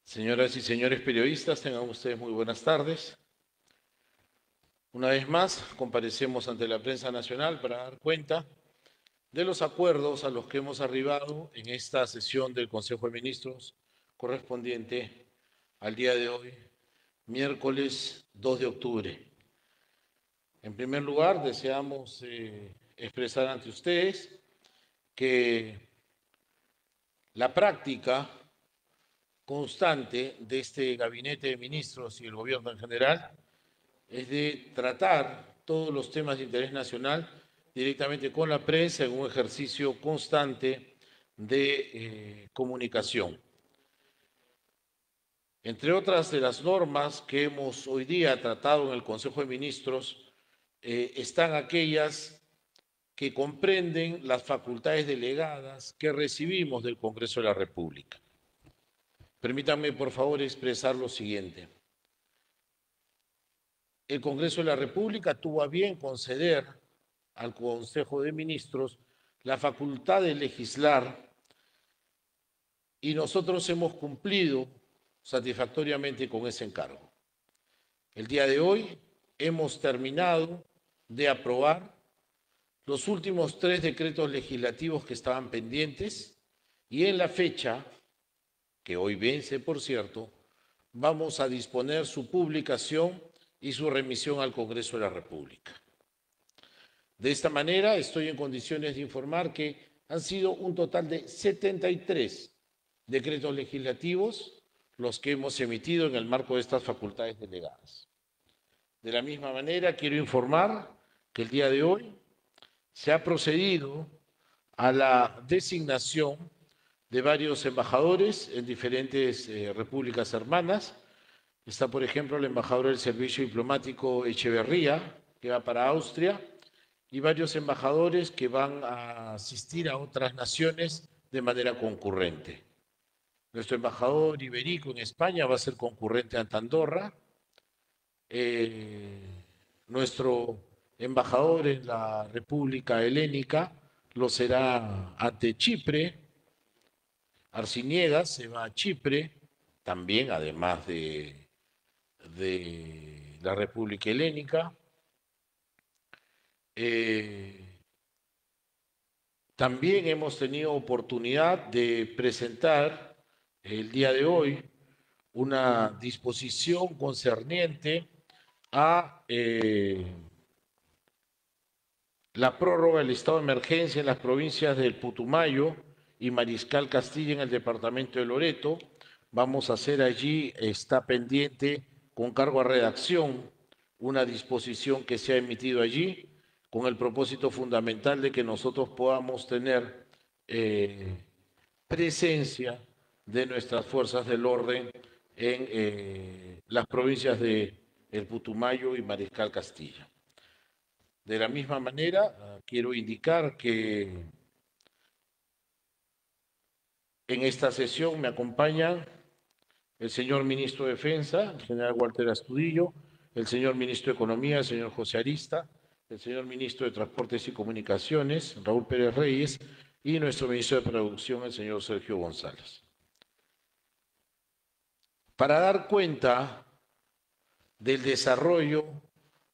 Señoras y señores periodistas, tengan ustedes muy buenas tardes. Una vez más, comparecemos ante la prensa nacional para dar cuenta de los acuerdos a los que hemos arribado en esta sesión del Consejo de Ministros correspondiente al día de hoy, miércoles 2 de octubre. En primer lugar, deseamos expresar ante ustedes que la práctica constante de este gabinete de ministros y el gobierno en general es de tratar todos los temas de interés nacional directamente con la prensa en un ejercicio constante de comunicación. Entre otras de las normas que hemos hoy día tratado en el Consejo de Ministros, están aquellas que comprenden las facultades delegadas que recibimos del Congreso de la República. Permítanme, por favor, expresar lo siguiente. El Congreso de la República tuvo a bien conceder al Consejo de Ministros la facultad de legislar y nosotros hemos cumplido satisfactoriamente con ese encargo. El día de hoy hemos terminado de aprobar los últimos 3 decretos legislativos que estaban pendientes y en la fecha, que hoy vence por cierto, vamos a disponer su publicación y su remisión al Congreso de la República. De esta manera, estoy en condiciones de informar que han sido un total de 73 decretos legislativos los que hemos emitido en el marco de estas facultades delegadas. De la misma manera, quiero informar que el día de hoy se ha procedido a la designación de varios embajadores en diferentes repúblicas hermanas. Está, por ejemplo, el embajador del Servicio Diplomático Echeverría, que va para Austria, y varios embajadores que van a asistir a otras naciones de manera concurrente. Nuestro embajador ibérico en España va a ser concurrente ante Andorra. Nuestro embajador en la República Helénica lo será ante Chipre. Arciniegas se va a Chipre, también además de la República Helénica. También hemos tenido oportunidad de presentar el día de hoy una disposición concerniente a la prórroga del estado de emergencia en las provincias del Putumayo y Mariscal Castilla en el departamento de Loreto. Vamos a hacer allí, está pendiente con cargo a redacción, una disposición que se ha emitido allí con el propósito fundamental de que nosotros podamos tener presencia de nuestras fuerzas del orden en las provincias de El Putumayo y Mariscal Castilla. De la misma manera, quiero indicar que en esta sesión me acompañan el señor ministro de Defensa, el general Walter Astudillo, el señor ministro de Economía, el señor José Arista, el señor ministro de Transportes y Comunicaciones, Raúl Pérez Reyes, y nuestro ministro de Producción, el señor Sergio González. Para dar cuenta del desarrollo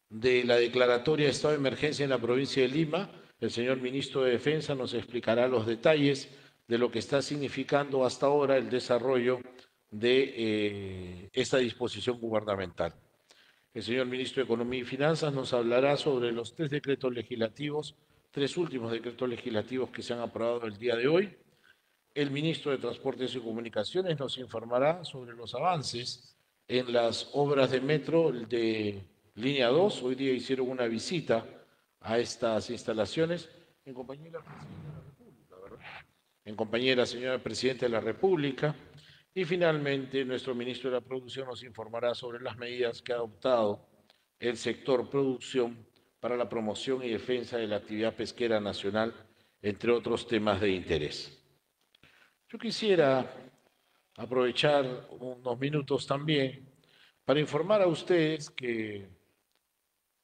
de la declaratoria de estado de emergencia en la provincia de Lima, el señor ministro de Defensa nos explicará los detalles de lo que está significando hasta ahora el desarrollo de esta disposición gubernamental. El señor ministro de Economía y Finanzas nos hablará sobre los 3 decretos legislativos, 3 últimos decretos legislativos que se han aprobado el día de hoy. El ministro de Transportes y Comunicaciones nos informará sobre los avances en las obras de metro de línea 2. Hoy día hicieron una visita a estas instalaciones en compañía de la Presidenta de la República, ¿verdad? En compañía de la señora Presidenta de la República. Y finalmente, nuestro ministro de la Producción nos informará sobre las medidas que ha adoptado el sector producción para la promoción y defensa de la actividad pesquera nacional, entre otros temas de interés. Yo quisiera aprovechar unos minutos también para informar a ustedes que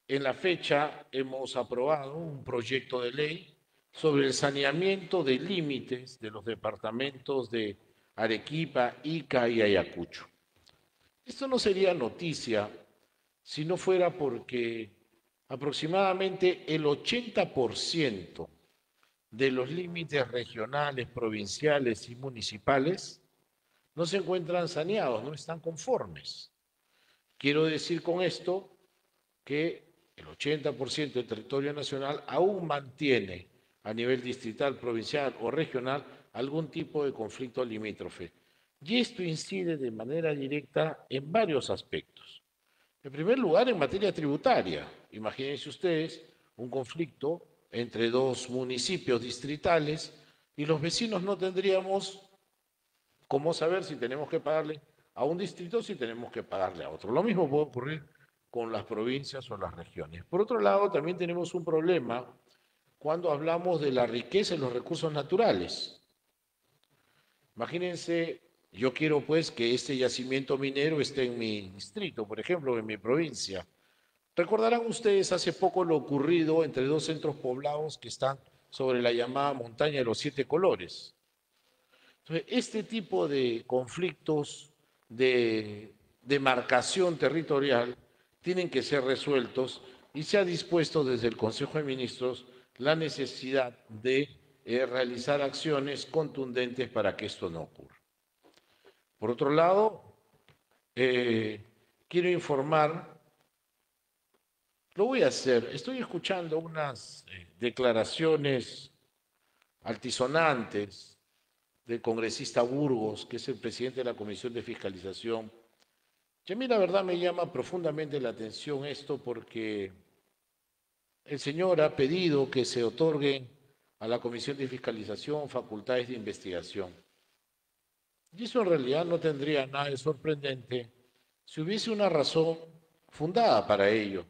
en la fecha hemos aprobado un proyecto de ley sobre el saneamiento de límites de los departamentos de Arequipa, Ica y Ayacucho. Esto no sería noticia si no fuera porque aproximadamente el 80% de los límites regionales, provinciales y municipales no se encuentran saneados, no están conformes. Quiero decir con esto que el 80% del territorio nacional aún mantiene a nivel distrital, provincial o regional algún tipo de conflicto limítrofe. Y esto incide de manera directa en varios aspectos. En primer lugar, en materia tributaria. Imagínense ustedes un conflicto entre dos municipios distritales y los vecinos no tendríamos cómo saber si tenemos que pagarle a un distrito o si tenemos que pagarle a otro. Lo mismo puede ocurrir con las provincias o las regiones. Por otro lado, también tenemos un problema cuando hablamos de la riqueza y los recursos naturales. Imagínense, yo quiero pues que este yacimiento minero esté en mi distrito, por ejemplo, en mi provincia. Recordarán ustedes hace poco lo ocurrido entre dos centros poblados que están sobre la llamada montaña de los siete colores. Entonces, este tipo de conflictos de demarcación territorial tienen que ser resueltos y se ha dispuesto desde el Consejo de Ministros la necesidad de realizar acciones contundentes para que esto no ocurra. Por otro lado, quiero informar, lo voy a hacer, estoy escuchando unas declaraciones altisonantes del congresista Burgos, que es el presidente de la Comisión de Fiscalización. Y a mí la verdad me llama profundamente la atención esto porque el señor ha pedido que se otorguen a la Comisión de Fiscalización facultades de investigación. Y eso en realidad no tendría nada de sorprendente si hubiese una razón fundada para ello.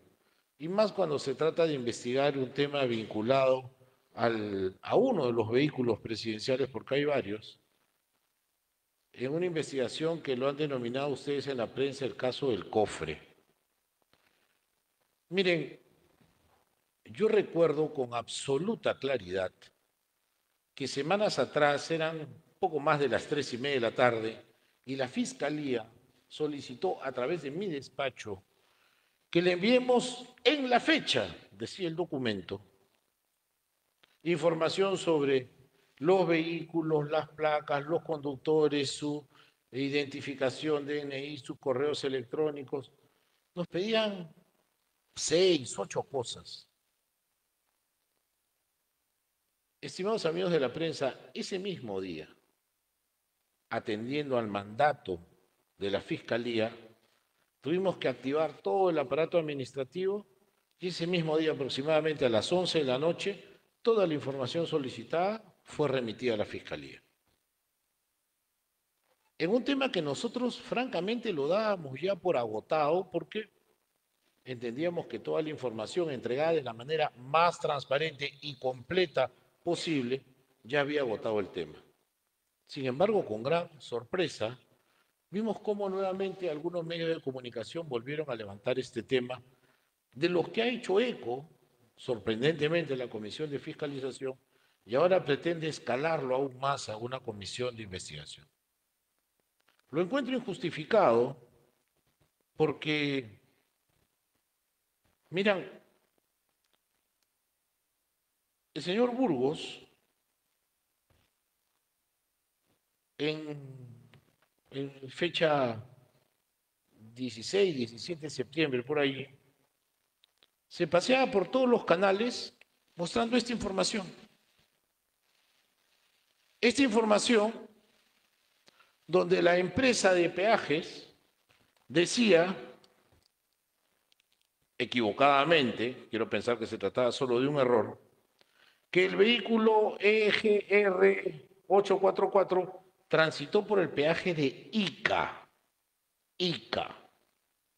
Y más cuando se trata de investigar un tema vinculado a uno de los vehículos presidenciales, porque hay varios, en una investigación que lo han denominado ustedes en la prensa el caso del cofre. Miren, yo recuerdo con absoluta claridad que semanas atrás eran poco más de las 3:30 de la tarde y la Fiscalía solicitó a través de mi despacho que le enviemos en la fecha, decía el documento, información sobre los vehículos, las placas, los conductores, su identificación DNI, sus correos electrónicos. Nos pedían 6, 8 cosas. Estimados amigos de la prensa, ese mismo día, atendiendo al mandato de la Fiscalía, tuvimos que activar todo el aparato administrativo y ese mismo día, aproximadamente a las 11 de la noche, toda la información solicitada fue remitida a la Fiscalía. En un tema que nosotros francamente lo dábamos ya por agotado porque entendíamos que toda la información entregada de la manera más transparente y completa posible ya había agotado el tema. Sin embargo, con gran sorpresa, vimos cómo nuevamente algunos medios de comunicación volvieron a levantar este tema, de los que ha hecho eco, sorprendentemente, la Comisión de Fiscalización, y ahora pretende escalarlo aún más a una comisión de investigación. Lo encuentro injustificado porque, miran, el señor Burgos, en fecha 16, 17 de septiembre, por ahí, se paseaba por todos los canales mostrando esta información. Esta información donde la empresa de peajes decía, equivocadamente, quiero pensar que se trataba solo de un error, que el vehículo EGR 844 transitó por el peaje de Ica,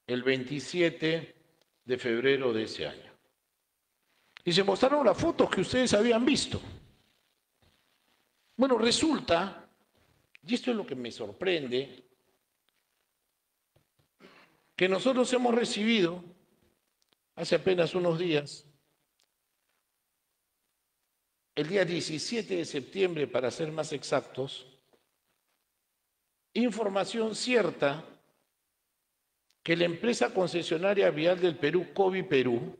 el 27 de febrero de ese año. Y se mostraron las fotos que ustedes habían visto. Bueno, resulta, y esto es lo que me sorprende, que nosotros hemos recibido hace apenas unos días, el día 17 de septiembre, para ser más exactos, información cierta que la empresa concesionaria vial del Perú, COVID Perú,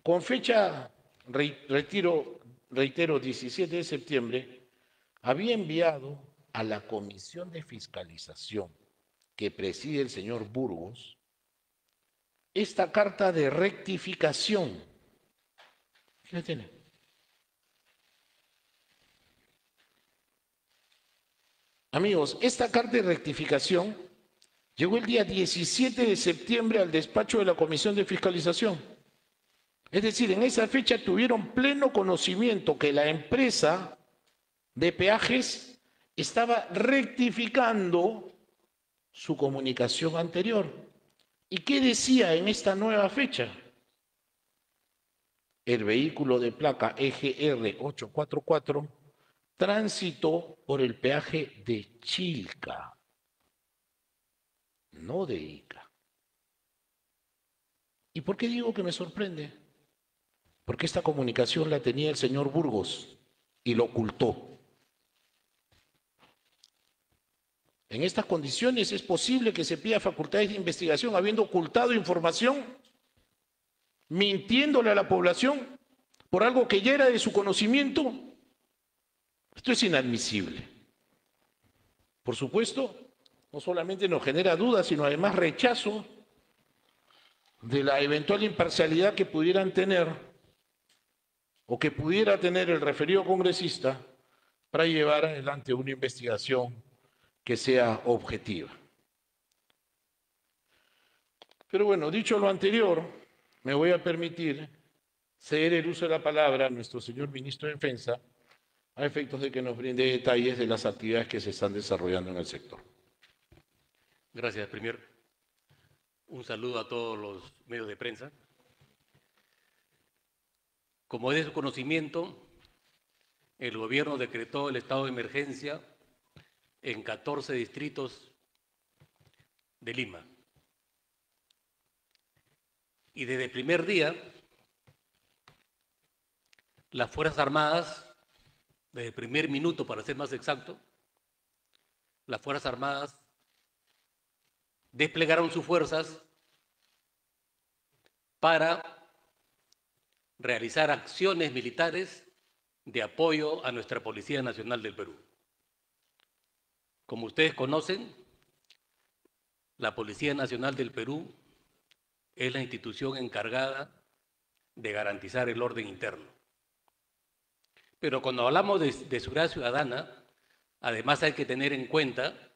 con fecha, reitero, 17 de septiembre, había enviado a la Comisión de Fiscalización que preside el señor Burgos esta carta de rectificación. ¿Qué la tiene? Amigos, esta carta de rectificación llegó el día 17 de septiembre al despacho de la Comisión de Fiscalización. Es decir, en esa fecha tuvieron pleno conocimiento que la empresa de peajes estaba rectificando su comunicación anterior. ¿Y qué decía en esta nueva fecha? El vehículo de placa EGR 844 transitó por el peaje de Chilca, no de Ica. ¿Y por qué digo que me sorprende? Porque esta comunicación la tenía el señor Burgos y lo ocultó. En estas condiciones es posible que se pida facultades de investigación habiendo ocultado información, mintiéndole a la población por algo que ya era de su conocimiento. Esto es inadmisible. Por supuesto, no solamente nos genera dudas, sino además rechazo de la eventual imparcialidad que pudieran tener o que pudiera tener el referido congresista para llevar adelante una investigación que sea objetiva. Pero bueno, dicho lo anterior, me voy a permitir ceder el uso de la palabra a nuestro señor ministro de Defensa a efectos de que nos brinde detalles de las actividades que se están desarrollando en el sector. Gracias, Premier. Un saludo a todos los medios de prensa. Como es de su conocimiento, el gobierno decretó el estado de emergencia en 14 distritos de Lima. Y desde el primer día, las Fuerzas Armadas, desde el primer minuto, para ser más exacto, las Fuerzas Armadas desplegaron sus fuerzas para realizar acciones militares de apoyo a nuestra Policía Nacional del Perú. Como ustedes conocen, la Policía Nacional del Perú es la institución encargada de garantizar el orden interno. Pero cuando hablamos de seguridad ciudadana, además hay que tener en cuenta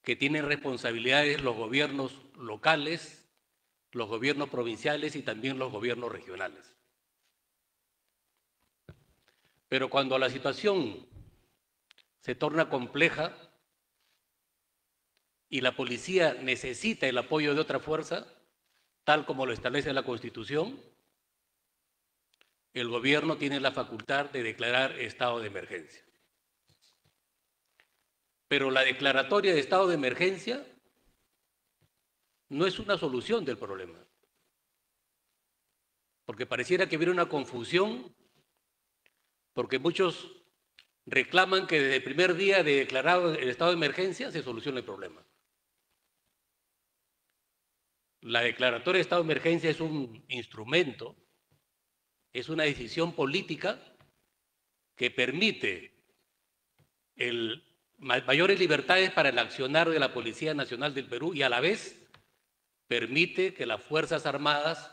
que tienen responsabilidades los gobiernos locales, los gobiernos provinciales y también los gobiernos regionales. Pero cuando la situación se torna compleja y la policía necesita el apoyo de otra fuerza, tal como lo establece la Constitución, el gobierno tiene la facultad de declarar estado de emergencia. Pero la declaratoria de estado de emergencia no es una solución del problema, porque pareciera que hubiera una confusión, porque muchos reclaman que desde el primer día de declarado el estado de emergencia se soluciona el problema. La declaratoria de estado de emergencia es un instrumento, es una decisión política que permite mayores libertades para el accionar de la Policía Nacional del Perú y a la vez permite que las Fuerzas Armadas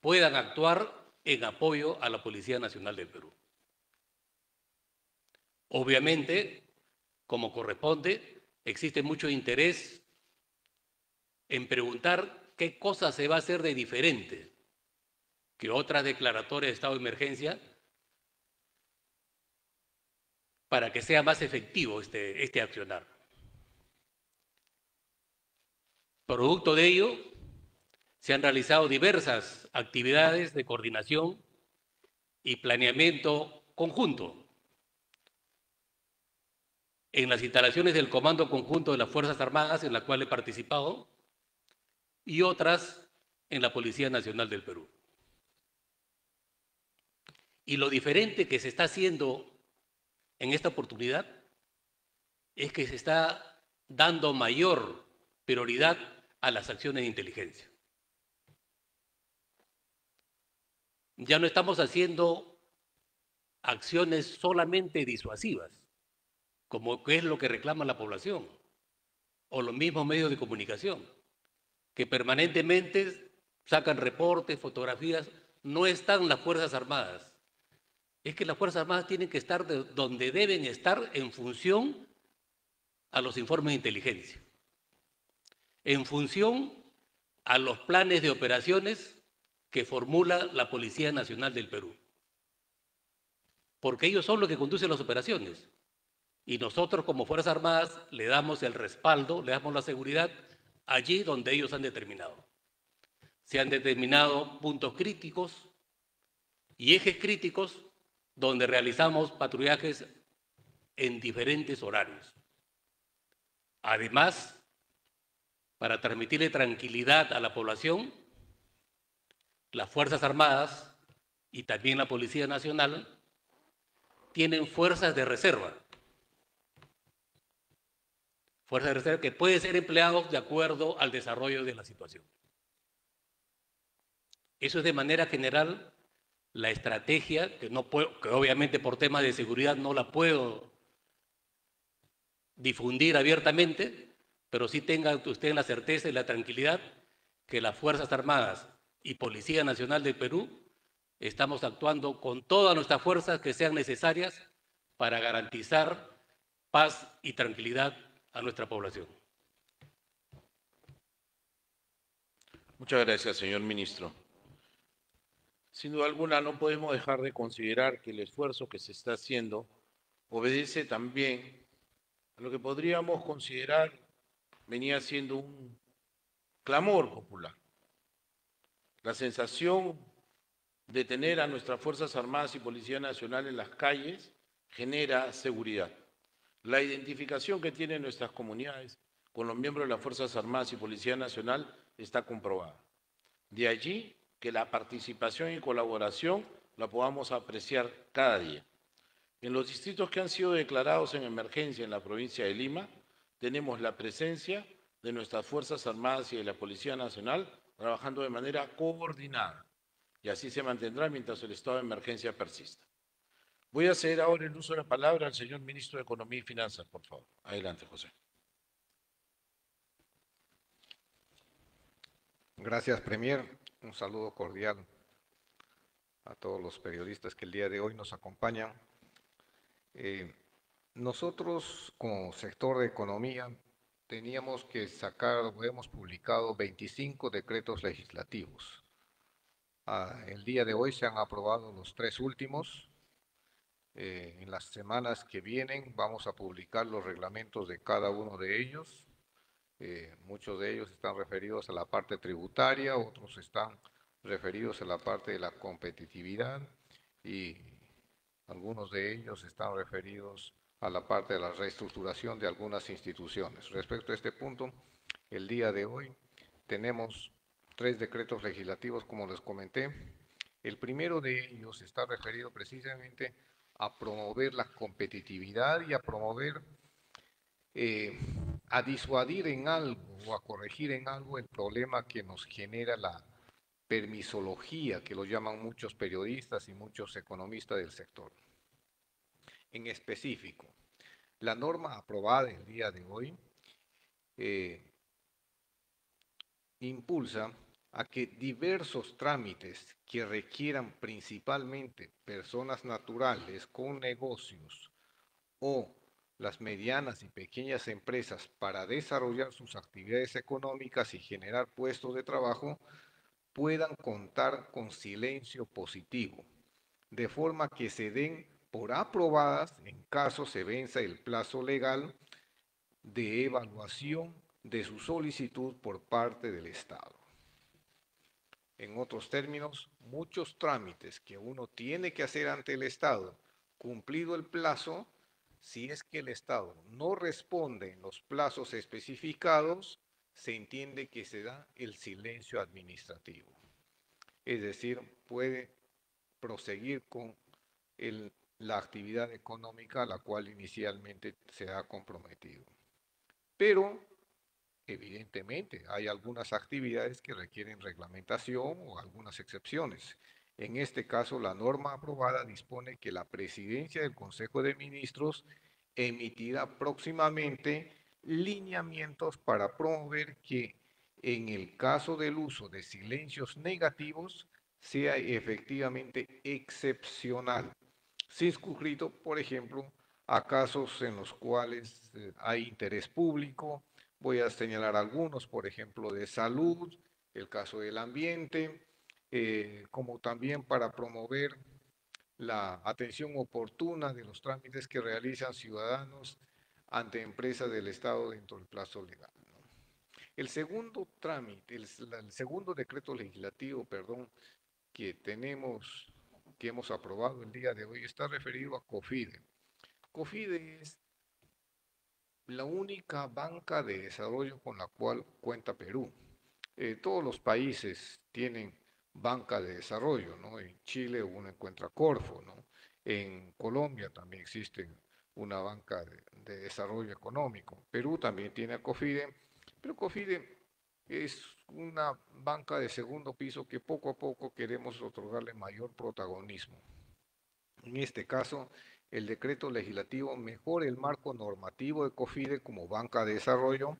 puedan actuar en apoyo a la Policía Nacional del Perú. Obviamente, como corresponde, existe mucho interés en preguntar qué cosa se va a hacer de diferente que otras declaratorias de estado de emergencia para que sea más efectivo este accionar. Producto de ello, se han realizado diversas actividades de coordinación y planeamiento conjunto en las instalaciones del Comando Conjunto de las Fuerzas Armadas, en la cual he participado, y otras en la Policía Nacional del Perú. Y lo diferente que se está haciendo en esta oportunidad es que se está dando mayor prioridad a las acciones de inteligencia. Ya no estamos haciendo acciones solamente disuasivas, como es lo que reclama la población, o los mismos medios de comunicación, que permanentemente sacan reportes, fotografías. No están las Fuerzas Armadas. Es que las Fuerzas Armadas tienen que estar donde deben estar en función a los informes de inteligencia, en función a los planes de operaciones que formula la Policía Nacional del Perú. Porque ellos son los que conducen las operaciones. Y nosotros como Fuerzas Armadas le damos el respaldo, le damos la seguridad allí donde ellos han determinado. Se han determinado puntos críticos y ejes críticos donde realizamos patrullajes en diferentes horarios. Además, para transmitirle tranquilidad a la población, las Fuerzas Armadas y también la Policía Nacional tienen fuerzas de reserva. Fuerzas de reserva que pueden ser empleados de acuerdo al desarrollo de la situación. Eso es de manera general la estrategia, que obviamente por temas de seguridad no la puedo difundir abiertamente, pero sí tengan ustedes la certeza y la tranquilidad que las Fuerzas Armadas y Policía Nacional del Perú estamos actuando con todas nuestras fuerzas que sean necesarias para garantizar paz y tranquilidad a nuestra población. Muchas gracias, señor ministro. Sin duda alguna, no podemos dejar de considerar que el esfuerzo que se está haciendo obedece también a lo que podríamos considerar venía siendo un clamor popular. La sensación de tener a nuestras Fuerzas Armadas y Policía Nacional en las calles genera seguridad. La identificación que tienen nuestras comunidades con los miembros de las Fuerzas Armadas y Policía Nacional está comprobada. De allí que la participación y colaboración la podamos apreciar cada día. En los distritos que han sido declarados en emergencia en la provincia de Lima, tenemos la presencia de nuestras Fuerzas Armadas y de la Policía Nacional trabajando de manera coordinada, y así se mantendrá mientras el estado de emergencia persista. Voy a ceder ahora el uso de la palabra al señor ministro de Economía y Finanzas, por favor. Adelante, José. Gracias, Premier. Un saludo cordial a todos los periodistas que el día de hoy nos acompañan. Nosotros, como sector de economía, teníamos que sacar, o hemos publicado 25 decretos legislativos. El día de hoy se han aprobado los 3 últimos. En las semanas que vienen vamos a publicar los reglamentos de cada uno de ellos. Muchos de ellos están referidos a la parte tributaria, otros están referidos a la parte de la competitividad y algunos de ellos están referidos a la parte de la reestructuración de algunas instituciones. Respecto a este punto, el día de hoy tenemos 3 decretos legislativos, como les comenté. El primero de ellos está referido precisamente a promover la competitividad y a promover, a disuadir en algo o a corregir en algo el problema que nos genera la permisología, que lo llaman muchos periodistas y muchos economistas del sector. En específico, la norma aprobada el día de hoy impulsa a que diversos trámites que requieran principalmente personas naturales con negocios o las medianas y pequeñas empresas para desarrollar sus actividades económicas y generar puestos de trabajo puedan contar con silencio positivo, de forma que se den por aprobadas en caso se venza el plazo legal de evaluación de su solicitud por parte del Estado. En otros términos, muchos trámites que uno tiene que hacer ante el Estado, cumplido el plazo, si es que el Estado no responde en los plazos especificados, se entiende que se da el silencio administrativo. Es decir, puede proseguir con el la actividad económica a la cual inicialmente se ha comprometido. Pero, evidentemente, hay algunas actividades que requieren reglamentación o algunas excepciones. En este caso, la norma aprobada dispone que la Presidencia del Consejo de Ministros emitirá próximamente lineamientos para promover que, en el caso del uso de silencios negativos, sea efectivamente excepcional, circunscrito, por ejemplo, a casos en los cuales hay interés público. Voy a señalar algunos, por ejemplo, de salud, el caso del ambiente, como también para promover la atención oportuna de los trámites que realizan ciudadanos ante empresas del Estado dentro del plazo legal, ¿no? El segundo trámite, el segundo decreto legislativo, perdón, que tenemos, que hemos aprobado el día de hoy, está referido a COFIDE. COFIDE es la única banca de desarrollo con la cual cuenta Perú. Todos los países tienen banca de desarrollo, ¿no? En Chile uno encuentra Corfo, ¿no? En Colombia también existe una banca de desarrollo económico. Perú también tiene a COFIDE, pero COFIDE es una banca de segundo piso que poco a poco queremos otorgarle mayor protagonismo. En este caso, el decreto legislativo mejora el marco normativo de COFIDE como banca de desarrollo,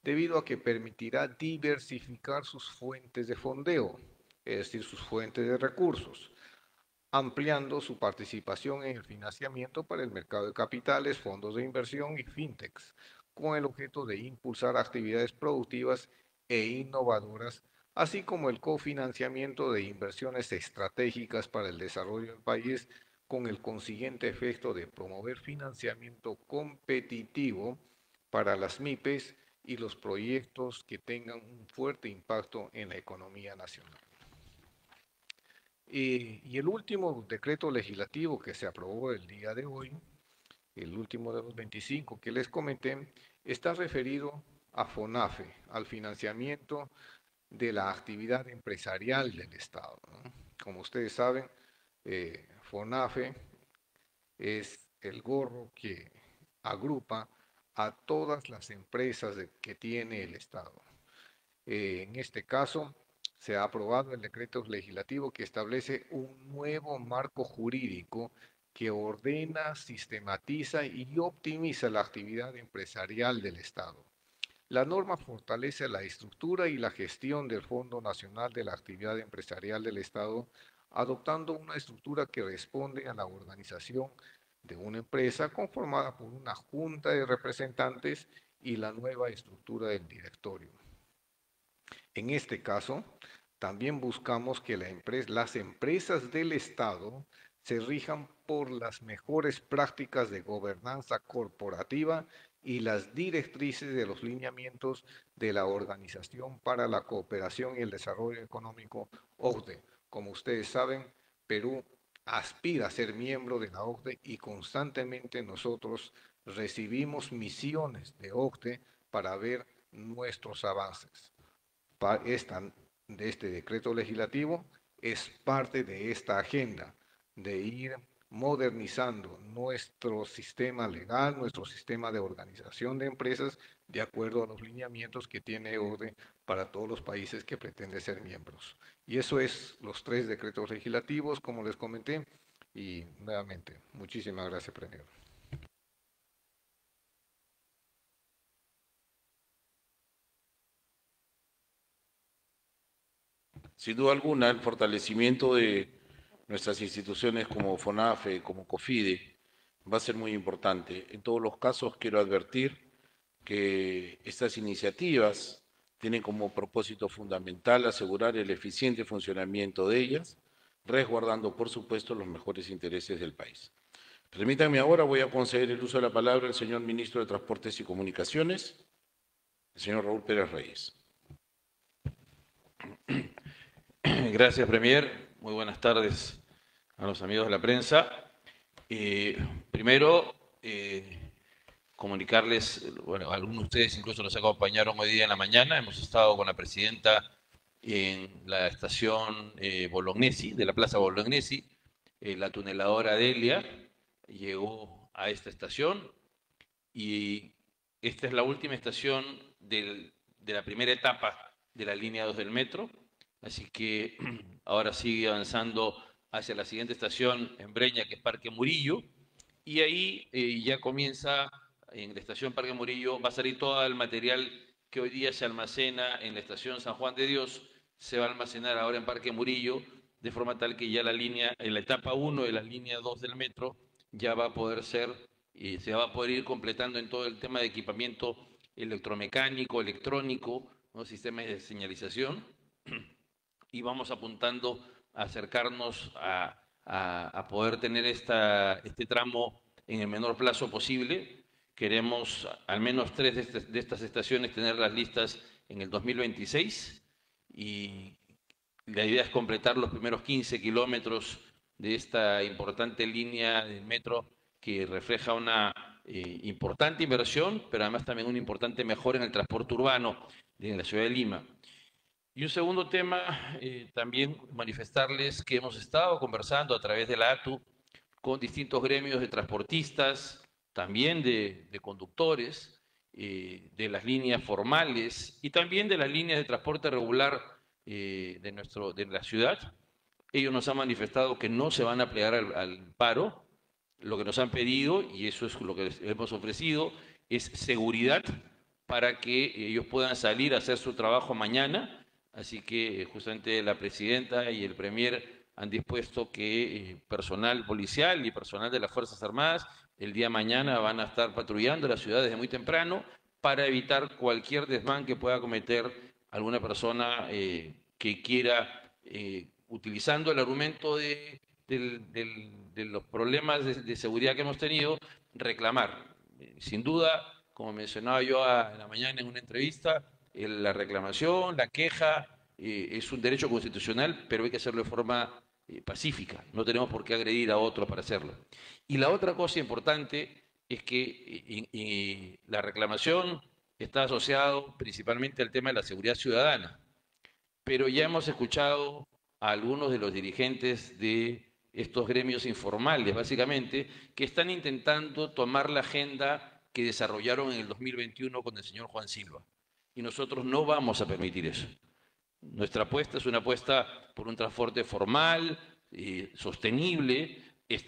debido a que permitirá diversificar sus fuentes de fondeo, es decir, sus fuentes de recursos, ampliando su participación en el financiamiento para el mercado de capitales, fondos de inversión y fintechs, con el objeto de impulsar actividades productivas e innovadoras, así como el cofinanciamiento de inversiones estratégicas para el desarrollo del país, con el consiguiente efecto de promover financiamiento competitivo para las MIPES y los proyectos que tengan un fuerte impacto en la economía nacional. Y el último decreto legislativo que se aprobó el día de hoy, el último de los 25 que les comenté, está referido a FONAFE, al financiamiento de la actividad empresarial del Estado, ¿no? Como ustedes saben, FONAFE es el gorro que agrupa a todas las empresas que tiene el Estado. En este caso, se ha aprobado el decreto legislativo que establece un nuevo marco jurídico que ordena, sistematiza y optimiza la actividad empresarial del Estado. La norma fortalece la estructura y la gestión del Fondo Nacional de la Actividad Empresarial del Estado, adoptando una estructura que responde a la organización de una empresa conformada por una junta de representantes y la nueva estructura del directorio. En este caso, también buscamos que las empresas del Estado se rijan por las mejores prácticas de gobernanza corporativa y las directrices de los lineamientos de la Organización para la Cooperación y el Desarrollo Económico, OCDE. Como ustedes saben, Perú aspira a ser miembro de la OCDE y constantemente nosotros recibimos misiones de OCDE para ver nuestros avances. De este decreto legislativo es parte de esta agenda de ir modernizando nuestro sistema legal, nuestro sistema de organización de empresas, de acuerdo a los lineamientos que tiene OCDE para todos los países que pretende ser miembros. Y eso es los 3 decretos legislativos, como les comenté, y nuevamente, muchísimas gracias, Premier. Sin duda alguna, el fortalecimiento de nuestras instituciones como FONAFE, como COFIDE, va a ser muy importante. En todos los casos quiero advertir que estas iniciativas tienen como propósito fundamental asegurar el eficiente funcionamiento de ellas, resguardando, por supuesto, los mejores intereses del país. Permítanme ahora, voy a conceder el uso de la palabra al señor Ministro de Transportes y Comunicaciones, el señor Raúl Pérez Reyes. Gracias, Premier. Muy buenas tardes a los amigos de la prensa. Primero, comunicarles, bueno, algunos de ustedes incluso nos acompañaron hoy día en la mañana. Hemos estado con la presidenta en la estación Bolognesi, de la Plaza Bolognesi, la tuneladora Delia, llegó a esta estación y esta es la última estación de la primera etapa de la línea 2 del metro, así que ahora sigue avanzando hacia la siguiente estación en Breña, que es Parque Murillo, y ahí ya comienza, en la estación Parque Murillo, va a salir todo el material que hoy día se almacena en la estación San Juan de Dios, se va a almacenar ahora en Parque Murillo, de forma tal que ya la línea, en la etapa 1 de la línea 2 del metro, ya va a poder ser, y se va a poder ir completando en todo el tema de equipamiento electromecánico, electrónico, ¿no? Sistemas de señalización, y vamos apuntando a acercarnos a poder tener este tramo en el menor plazo posible. Queremos al menos 3 de estas estaciones tenerlas listas en el 2026 y la idea es completar los primeros 15 kilómetros de esta importante línea del metro que refleja una importante inversión, pero además también una importante mejora en el transporte urbano de la ciudad de Lima. Y un segundo tema, también manifestarles que hemos estado conversando a través de la ATU con distintos gremios de transportistas, también de conductores, de las líneas formales y también de las líneas de transporte regular de la ciudad. Ellos nos han manifestado que no se van a plegar al paro. Lo que nos han pedido, y eso es lo que les hemos ofrecido, es seguridad para que ellos puedan salir a hacer su trabajo mañana. Así que justamente la presidenta y el premier han dispuesto que personal policial y personal de las Fuerzas Armadas el día de mañana van a estar patrullando la ciudad desde muy temprano para evitar cualquier desmán que pueda cometer alguna persona que quiera, utilizando el argumento de los problemas de seguridad que hemos tenido, reclamar. Sin duda, como mencionaba yo en la mañana en una entrevista, la reclamación, la queja, es un derecho constitucional, pero hay que hacerlo de forma pacífica. No tenemos por qué agredir a otros para hacerlo. Y la otra cosa importante es que la reclamación está asociado principalmente al tema de la seguridad ciudadana, pero ya hemos escuchado a algunos de los dirigentes de estos gremios informales, básicamente, que están intentando tomar la agenda que desarrollaron en el 2021 con el señor Juan Silva. Y nosotros no vamos a permitir eso. Nuestra apuesta es una apuesta por un transporte formal, sostenible.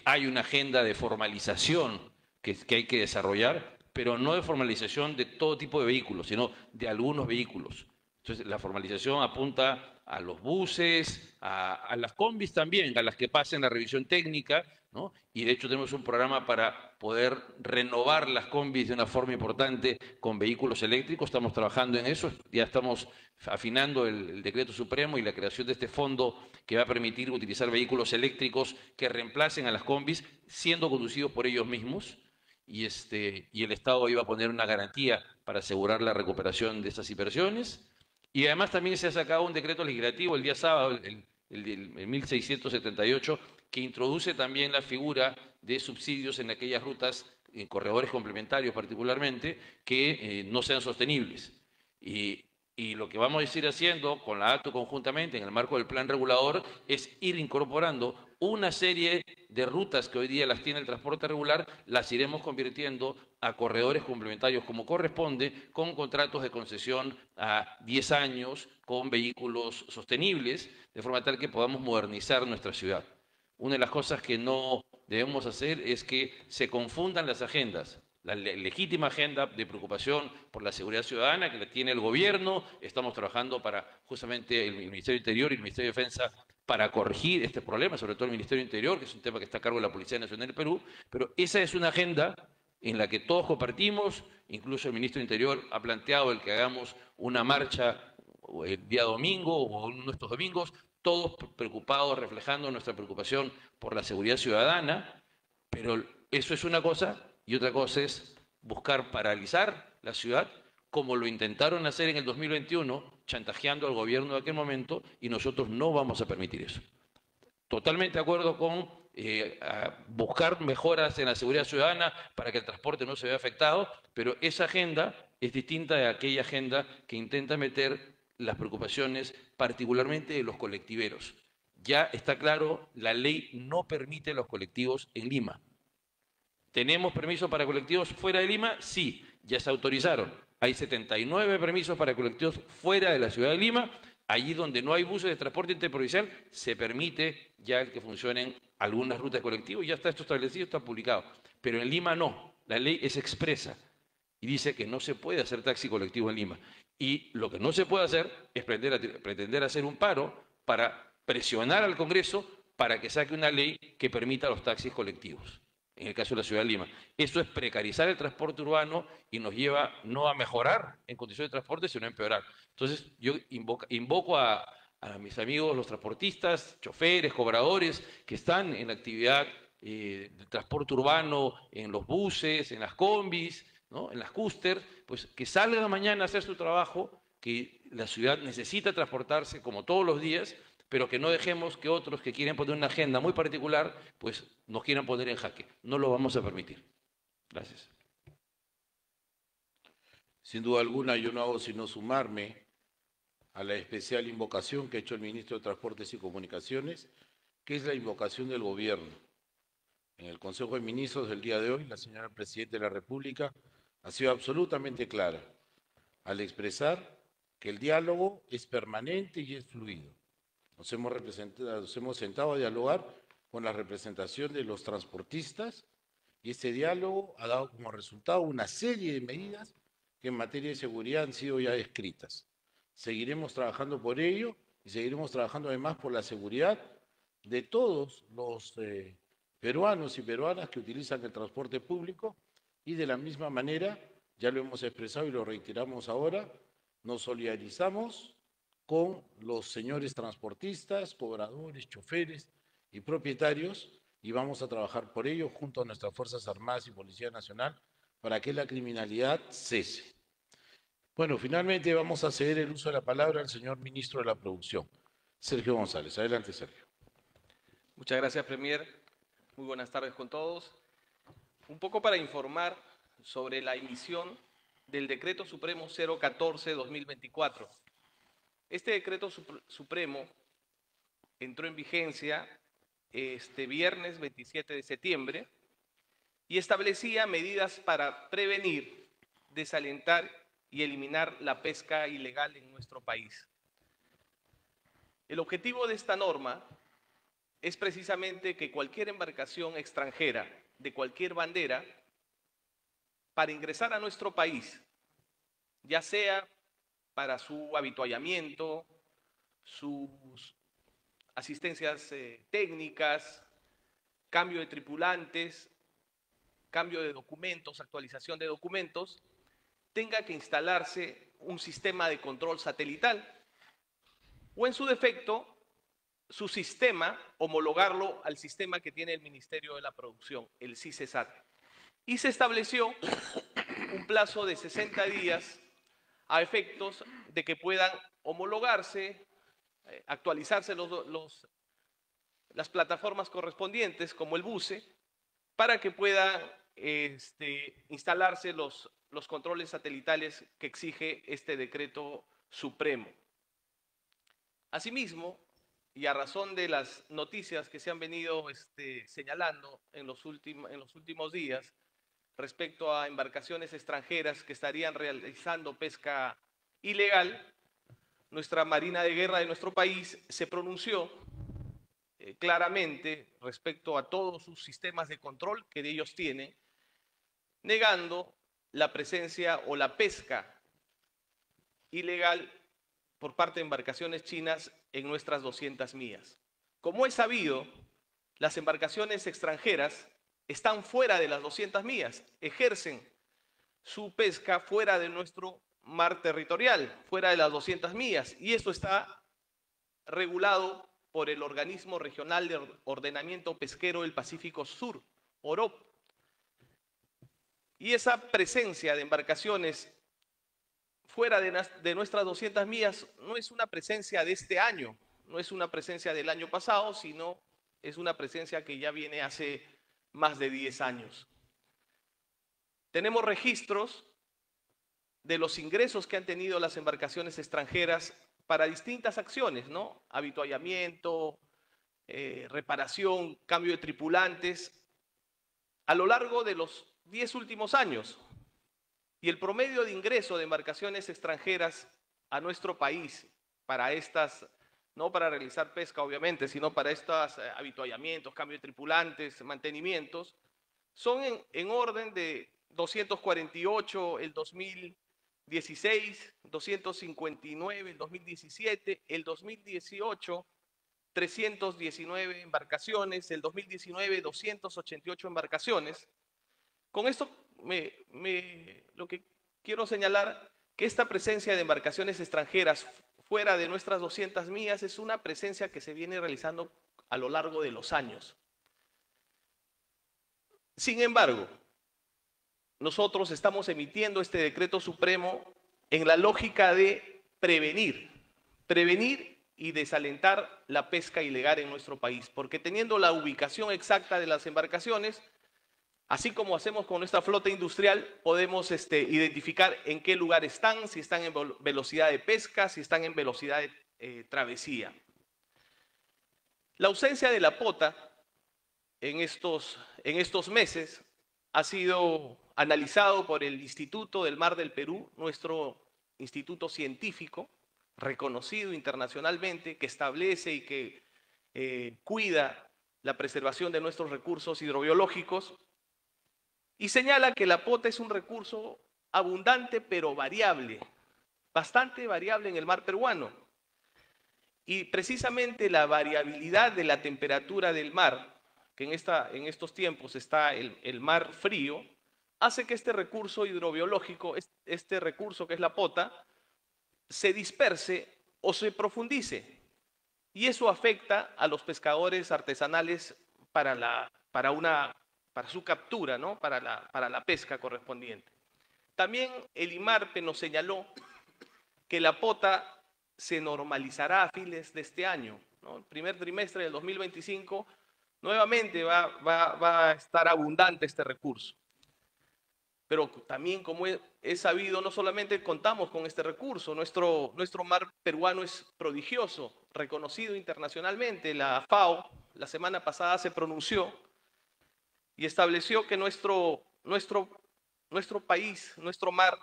Hay una agenda de formalización que hay que desarrollar, pero no de formalización de todo tipo de vehículos, sino de algunos vehículos. Entonces, la formalización apunta a los buses, a las combis también, a las que pasen la revisión técnica, ¿no? Y de hecho tenemos un programa para poder renovar las combis de una forma importante con vehículos eléctricos. Estamos trabajando en eso, ya estamos afinando el decreto supremo y la creación de este fondo que va a permitir utilizar vehículos eléctricos que reemplacen a las combis siendo conducidos por ellos mismos. Y el Estado iba a poner una garantía para asegurar la recuperación de esas inversiones. Y además también se ha sacado un decreto legislativo el día sábado, el 1678, que introduce también la figura de subsidios en aquellas rutas, en corredores complementarios particularmente, que no sean sostenibles. Y lo que vamos a ir haciendo con la ATU conjuntamente en el marco del plan regulador es ir incorporando una serie de rutas que hoy día las tiene el transporte regular, las iremos convirtiendo a corredores complementarios como corresponde, con contratos de concesión a 10 años, con vehículos sostenibles, de forma tal que podamos modernizar nuestra ciudad. Una de las cosas que no debemos hacer es que se confundan las agendas. La legítima agenda de preocupación por la seguridad ciudadana que la tiene el gobierno, estamos trabajando para justamente el Ministerio del Interior y el Ministerio de Defensa para corregir este problema, sobre todo el Ministerio del Interior, que es un tema que está a cargo de la Policía Nacional del Perú, pero esa es una agenda en la que todos compartimos, incluso el Ministro del Interior ha planteado el que hagamos una marcha el día domingo o uno de estos domingos, todos preocupados, reflejando nuestra preocupación por la seguridad ciudadana, pero eso es una cosa. Y otra cosa es buscar paralizar la ciudad, como lo intentaron hacer en el 2021, chantajeando al gobierno de aquel momento, y nosotros no vamos a permitir eso. Totalmente de acuerdo con buscar mejoras en la seguridad ciudadana para que el transporte no se vea afectado, pero esa agenda es distinta de aquella agenda que intenta meter las preocupaciones particularmente de los colectiveros. Ya está claro, la ley no permite los colectivos en Lima. ¿Tenemos permisos para colectivos fuera de Lima? Sí, ya se autorizaron. Hay 79 permisos para colectivos fuera de la ciudad de Lima. Allí donde no hay buses de transporte interprovincial, se permite ya que funcionen algunas rutas de colectivos. Ya está esto establecido, está publicado. Pero en Lima no. La ley es expresa y dice que no se puede hacer taxi colectivo en Lima. Y lo que no se puede hacer es pretender hacer un paro para presionar al Congreso para que saque una ley que permita los taxis colectivos, en el caso de la ciudad de Lima. Eso es precarizar el transporte urbano y nos lleva no a mejorar en condiciones de transporte, sino a empeorar. Entonces, yo invoco a mis amigos, los transportistas, choferes, cobradores, que están en la actividad del transporte urbano, en los buses, en las combis, ¿no?, en las cúster, pues que salgan mañana a hacer su trabajo, que la ciudad necesita transportarse como todos los días, pero que no dejemos que otros que quieren poner una agenda muy particular, pues nos quieran poner en jaque. No lo vamos a permitir. Gracias. Sin duda alguna, yo no hago sino sumarme a la especial invocación que ha hecho el ministro de Transportes y Comunicaciones, que es la invocación del gobierno. En el Consejo de Ministros del día de hoy, la señora Presidenta de la República ha sido absolutamente clara al expresar que el diálogo es permanente y es fluido. Nos hemos sentado a dialogar con la representación de los transportistas y este diálogo ha dado como resultado una serie de medidas que en materia de seguridad han sido ya descritas. Seguiremos trabajando por ello y seguiremos trabajando además por la seguridad de todos los peruanos y peruanas que utilizan el transporte público y de la misma manera, ya lo hemos expresado y lo reiteramos ahora, nos solidarizamos con los señores transportistas, cobradores, choferes y propietarios y vamos a trabajar por ello junto a nuestras Fuerzas Armadas y Policía Nacional para que la criminalidad cese. Bueno, finalmente vamos a ceder el uso de la palabra al señor Ministro de la Producción, Sergio González. Adelante, Sergio. Muchas gracias, Premier. Muy buenas tardes con todos. Un poco para informar sobre la emisión del Decreto Supremo 014-2024. Este Decreto Supremo entró en vigencia este viernes 27 de septiembre y establecía medidas para prevenir, desalentar y eliminar la pesca ilegal en nuestro país. El objetivo de esta norma es precisamente que cualquier embarcación extranjera de cualquier bandera, para ingresar a nuestro país, ya sea para su avituallamiento, sus asistencias técnicas, cambio de tripulantes, cambio de documentos, actualización de documentos, tenga que instalarse un sistema de control satelital o, en su defecto, su sistema, homologarlo al sistema que tiene el Ministerio de la Producción, el CICESAT. Y se estableció un plazo de 60 días a efectos de que puedan homologarse, actualizarse las plataformas correspondientes, como el BUCE, para que puedan instalarse los controles satelitales que exige este decreto supremo. Asimismo, y a razón de las noticias que se han venido señalando en los últimos días respecto a embarcaciones extranjeras que estarían realizando pesca ilegal, nuestra Marina de Guerra de nuestro país se pronunció claramente respecto a todos sus sistemas de control que ellos tienen, negando la presencia o la pesca ilegal por parte de embarcaciones chinas en nuestras 200 millas. Como es sabido, las embarcaciones extranjeras están fuera de las 200 millas, ejercen su pesca fuera de nuestro mar territorial, fuera de las 200 millas, y esto está regulado por el Organismo Regional de Ordenamiento Pesquero del Pacífico Sur, OROP. Y esa presencia de embarcaciones fuera de nuestras 200 millas no es una presencia de este año, no es una presencia del año pasado, sino es una presencia que ya viene hace más de 10 años. Tenemos registros de los ingresos que han tenido las embarcaciones extranjeras para distintas acciones, ¿no? Avituallamiento, reparación, cambio de tripulantes, a lo largo de los 10 últimos años. Y el promedio de ingreso de embarcaciones extranjeras a nuestro país para estas, no para realizar pesca obviamente, sino para estos avituallamientos, cambio de tripulantes, mantenimientos, son en orden de 248 el 2016, 259 el 2017, el 2018 319 embarcaciones, el 2019 288 embarcaciones. Con esto lo que quiero señalar que esta presencia de embarcaciones extranjeras fuera de nuestras 200 millas es una presencia que se viene realizando a lo largo de los años. Sin embargo, nosotros estamos emitiendo este decreto supremo en la lógica de prevenir y desalentar la pesca ilegal en nuestro país, porque teniendo la ubicación exacta de las embarcaciones, así como hacemos con nuestra flota industrial, podemos identificar en qué lugar están, si están en velocidad de pesca, si están en velocidad de travesía. La ausencia de la pota en estos meses ha sido analizado por el Instituto del Mar del Perú, nuestro instituto científico, reconocido internacionalmente, que establece y que cuida la preservación de nuestros recursos hidrobiológicos, y señala que la pota es un recurso abundante pero variable, bastante variable en el mar peruano. Y precisamente la variabilidad de la temperatura del mar, que en estos tiempos está el mar frío, hace que este recurso hidrobiológico, este recurso que es la pota, se disperse o se profundice. Y eso afecta a los pescadores artesanales para su captura, ¿no? para la pesca correspondiente. También el IMARPE nos señaló que la pota se normalizará a fines de este año, ¿no? El primer trimestre del 2025 nuevamente va a estar abundante este recurso. Pero también, como he sabido, no solamente contamos con este recurso, nuestro mar peruano es prodigioso, reconocido internacionalmente. La FAO la semana pasada se pronunció y estableció que nuestro país, nuestro mar,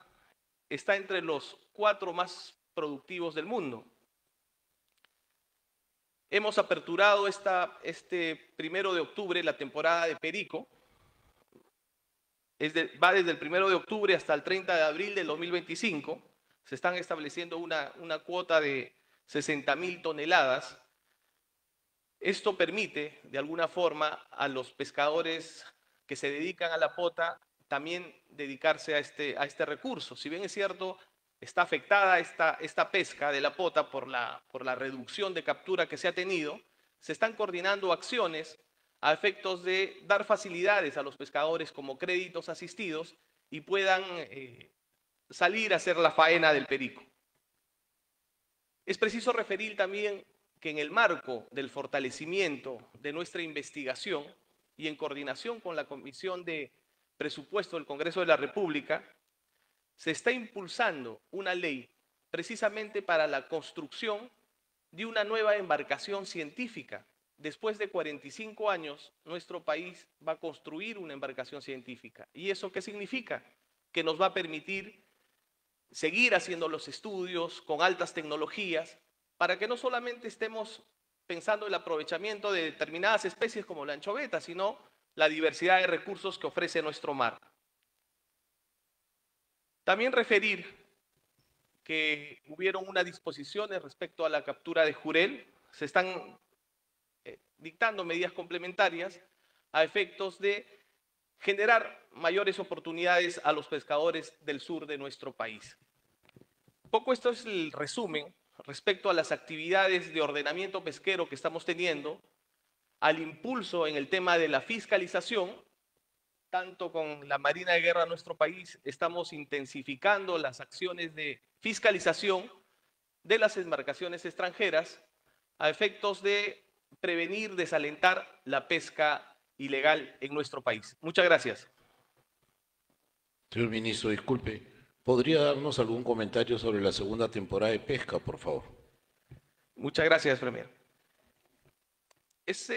está entre los 4 más productivos del mundo. Hemos aperturado este 1 de octubre la temporada de perico. Va desde el 1 de octubre hasta el 30 de abril del 2025. Se están estableciendo una cuota de 60.000 toneladas. Esto permite, de alguna forma, a los pescadores que se dedican a la pota también dedicarse a este recurso. Si bien es cierto, está afectada esta pesca de la pota por la reducción de captura que se ha tenido, se están coordinando acciones a efectos de dar facilidades a los pescadores como créditos asistidos y puedan salir a hacer la faena del perico. Es preciso referir también que en el marco del fortalecimiento de nuestra investigación y en coordinación con la Comisión de Presupuesto del Congreso de la República, se está impulsando una ley precisamente para la construcción de una nueva embarcación científica. Después de 45 años, nuestro país va a construir una embarcación científica. ¿Y eso qué significa? Que nos va a permitir seguir haciendo los estudios con altas tecnologías para que no solamente estemos pensando en el aprovechamiento de determinadas especies como la anchoveta, sino la diversidad de recursos que ofrece nuestro mar. También referir que hubieron unas disposiciones respecto a la captura de jurel. Se están dictando medidas complementarias a efectos de generar mayores oportunidades a los pescadores del sur de nuestro país. Poco esto es el resumen respecto a las actividades de ordenamiento pesquero que estamos teniendo, al impulso en el tema de la fiscalización. Tanto con la Marina de Guerra de nuestro país estamos intensificando las acciones de fiscalización de las embarcaciones extranjeras a efectos de prevenir, desalentar la pesca ilegal en nuestro país. Muchas gracias. Señor ministro, disculpe, ¿podría darnos algún comentario sobre la segunda temporada de pesca, por favor? Muchas gracias, Premier. Es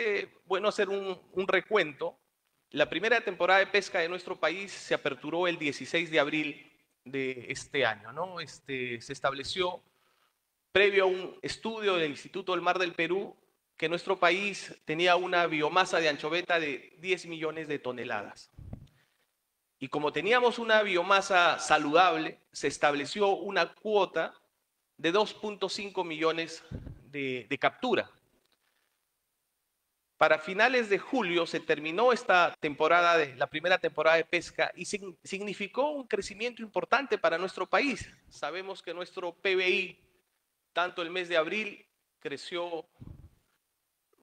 bueno hacer un recuento La primera temporada de pesca de nuestro país se aperturó el 16 de abril de este año, ¿no? Se estableció, previo a un estudio del Instituto del Mar del Perú, que nuestro país tenía una biomasa de anchoveta de 10 millones de toneladas. Y como teníamos una biomasa saludable, se estableció una cuota de 2.5 millones de captura. Para finales de julio se terminó esta temporada, la primera temporada de pesca, y significó un crecimiento importante para nuestro país. Sabemos que nuestro PBI, tanto el mes de abril, creció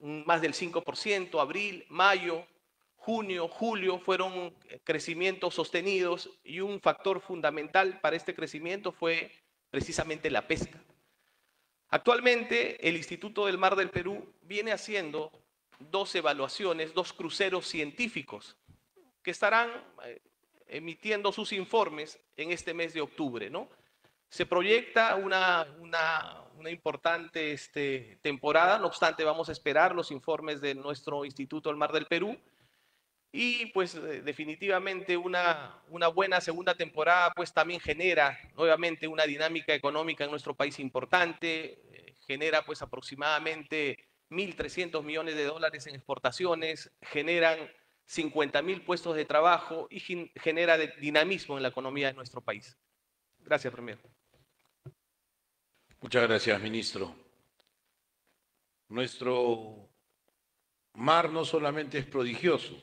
más del 5%, abril, mayo, junio, julio, fueron crecimientos sostenidos, y un factor fundamental para este crecimiento fue precisamente la pesca. Actualmente, el Instituto del Mar del Perú viene haciendo 2 evaluaciones, 2 cruceros científicos que estarán emitiendo sus informes en este mes de octubre, ¿no? Se proyecta una importante temporada, no obstante vamos a esperar los informes de nuestro Instituto del Mar del Perú, y pues definitivamente una buena segunda temporada pues también genera nuevamente una dinámica económica en nuestro país importante, genera pues aproximadamente 1.300 millones de dólares en exportaciones, generan 50.000 puestos de trabajo y genera dinamismo en la economía de nuestro país. Gracias, Premier. Muchas gracias, ministro. Nuestro mar no solamente es prodigioso,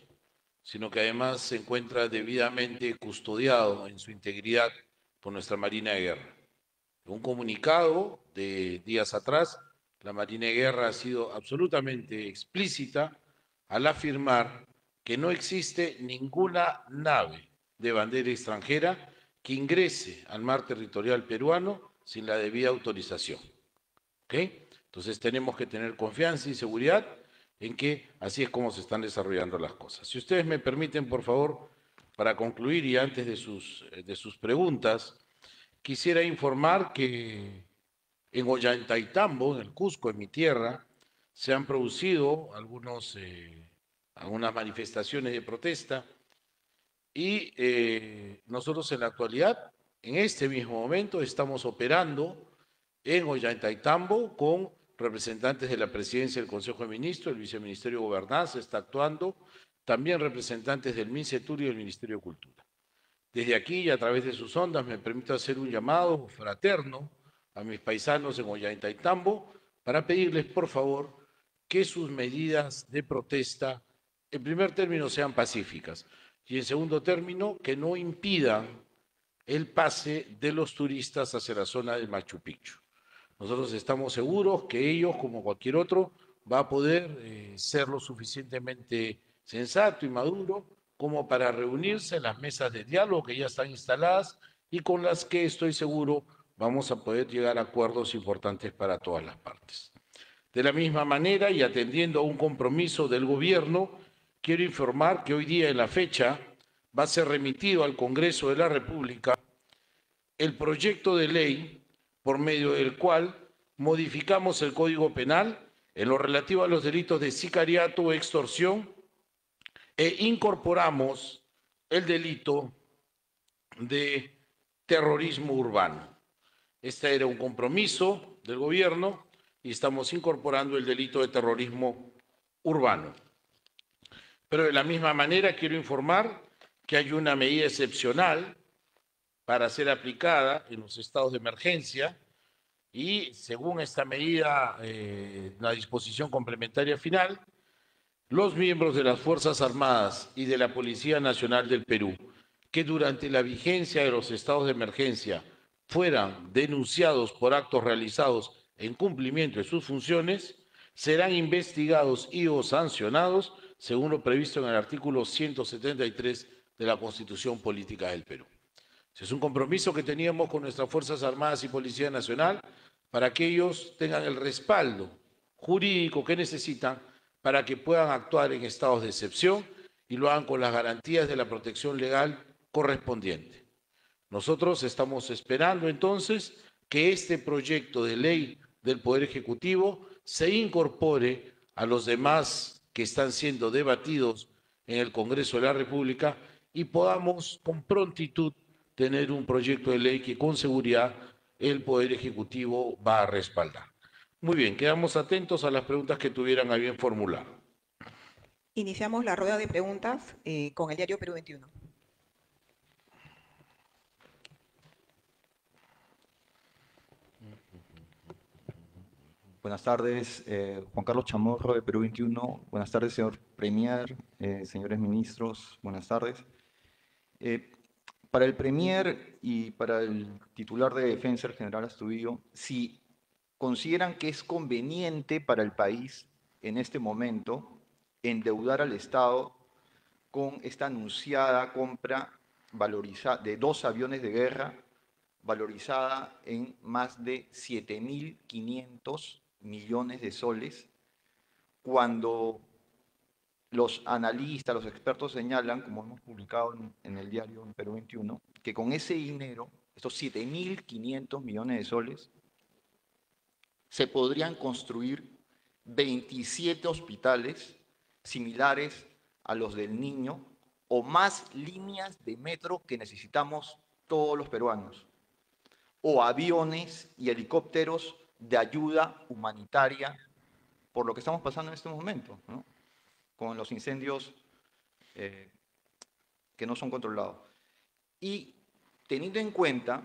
sino que además se encuentra debidamente custodiado en su integridad por nuestra Marina de Guerra. En un comunicado de días atrás, la Marina de Guerra ha sido absolutamente explícita al afirmar que no existe ninguna nave de bandera extranjera que ingrese al mar territorial peruano sin la debida autorización. ¿Ok? Entonces tenemos que tener confianza y seguridad en que así es como se están desarrollando las cosas. Si ustedes me permiten, por favor, para concluir y antes de sus preguntas, quisiera informar que en Ollantaytambo, en el Cusco, en mi tierra, se han producido algunas manifestaciones de protesta y nosotros en la actualidad, en este mismo momento, estamos operando en Ollantaytambo con representantes de la Presidencia del Consejo de Ministros, el Viceministerio de Gobernanza está actuando, también representantes del MINCETUR y del Ministerio de Cultura. Desde aquí y a través de sus ondas me permito hacer un llamado fraterno a mis paisanos en Ollantaytambo para pedirles, por favor, que sus medidas de protesta, en primer término, sean pacíficas y en segundo término, que no impidan el pase de los turistas hacia la zona del Machu Picchu. Nosotros estamos seguros que ellos, como cualquier otro, va a poder ser lo suficientemente sensato y maduro como para reunirse en las mesas de diálogo que ya están instaladas y con las que estoy seguro vamos a poder llegar a acuerdos importantes para todas las partes. De la misma manera y atendiendo a un compromiso del gobierno, quiero informar que hoy día en la fecha va a ser remitido al Congreso de la República el proyecto de ley por medio del cual modificamos el Código Penal en lo relativo a los delitos de sicariato o extorsión e incorporamos el delito de terrorismo urbano. Este era un compromiso del gobierno y estamos incorporando el delito de terrorismo urbano. Pero de la misma manera quiero informar que hay una medida excepcional para ser aplicada en los estados de emergencia y según esta medida, la disposición complementaria final, los miembros de las Fuerzas Armadas y de la Policía Nacional del Perú que durante la vigencia de los estados de emergencia fueran denunciados por actos realizados en cumplimiento de sus funciones, serán investigados y o sancionados según lo previsto en el artículo 173 de la Constitución Política del Perú. Es un compromiso que teníamos con nuestras Fuerzas Armadas y Policía Nacional para que ellos tengan el respaldo jurídico que necesitan para que puedan actuar en estados de excepción y lo hagan con las garantías de la protección legal correspondiente. Nosotros estamos esperando entonces que este proyecto de ley del Poder Ejecutivo se incorpore a los demás que están siendo debatidos en el Congreso de la República y podamos con prontitud tener un proyecto de ley que con seguridad el Poder Ejecutivo va a respaldar. Muy bien, quedamos atentos a las preguntas que tuvieran a bien formular. Iniciamos la rueda de preguntas con el diario Perú 21. Buenas tardes, Juan Carlos Chamorro de Perú 21. Buenas tardes, señor Premier, señores ministros, buenas tardes. Para el Premier y para el titular de Defensa, el general Astudillo, si consideran que es conveniente para el país en este momento endeudar al Estado con esta anunciada compra de 2 aviones de guerra valorizada en más de 7.500 millones de soles, cuando los analistas, los expertos señalan, como hemos publicado en el diario en Perú 21, que con ese dinero, estos 7.500 millones de soles, se podrían construir 27 hospitales similares a los del Niño o más líneas de metro que necesitamos todos los peruanos, o aviones y helicópteros de ayuda humanitaria por lo que estamos pasando en este momento, ¿no? Con los incendios que no son controlados. Y teniendo en cuenta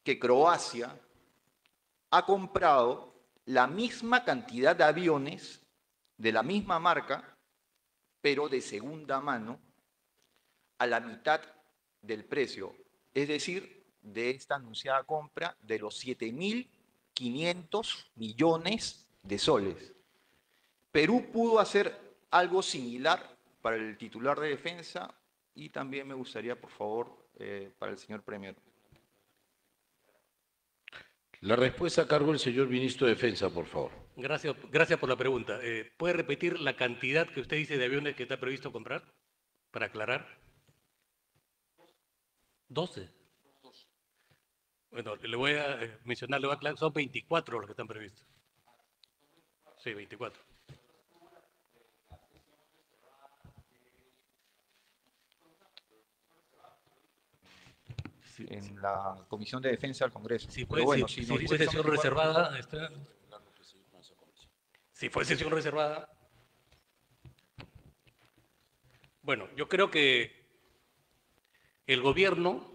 que Croacia ha comprado la misma cantidad de aviones de la misma marca, pero de segunda mano, a la mitad del precio, es decir, de esta anunciada compra de los 7.500 millones de soles. Perú pudo hacer algo similar para el titular de Defensa y también me gustaría, por favor, para el señor Premier. La respuesta a cargo del señor ministro de Defensa, por favor. Gracias por la pregunta. ¿Puede repetir la cantidad que usted dice de aviones que está previsto comprar? Para aclarar. 12. Bueno, le voy a mencionar, le voy a aclarar, son 24 los que están previstos. Sí, 24. En la Comisión de Defensa del Congreso. Si Pero fue, bueno, si si nos fue dice que son sesión 24, reservada, si fue sesión reservada. Bueno, yo creo que el gobierno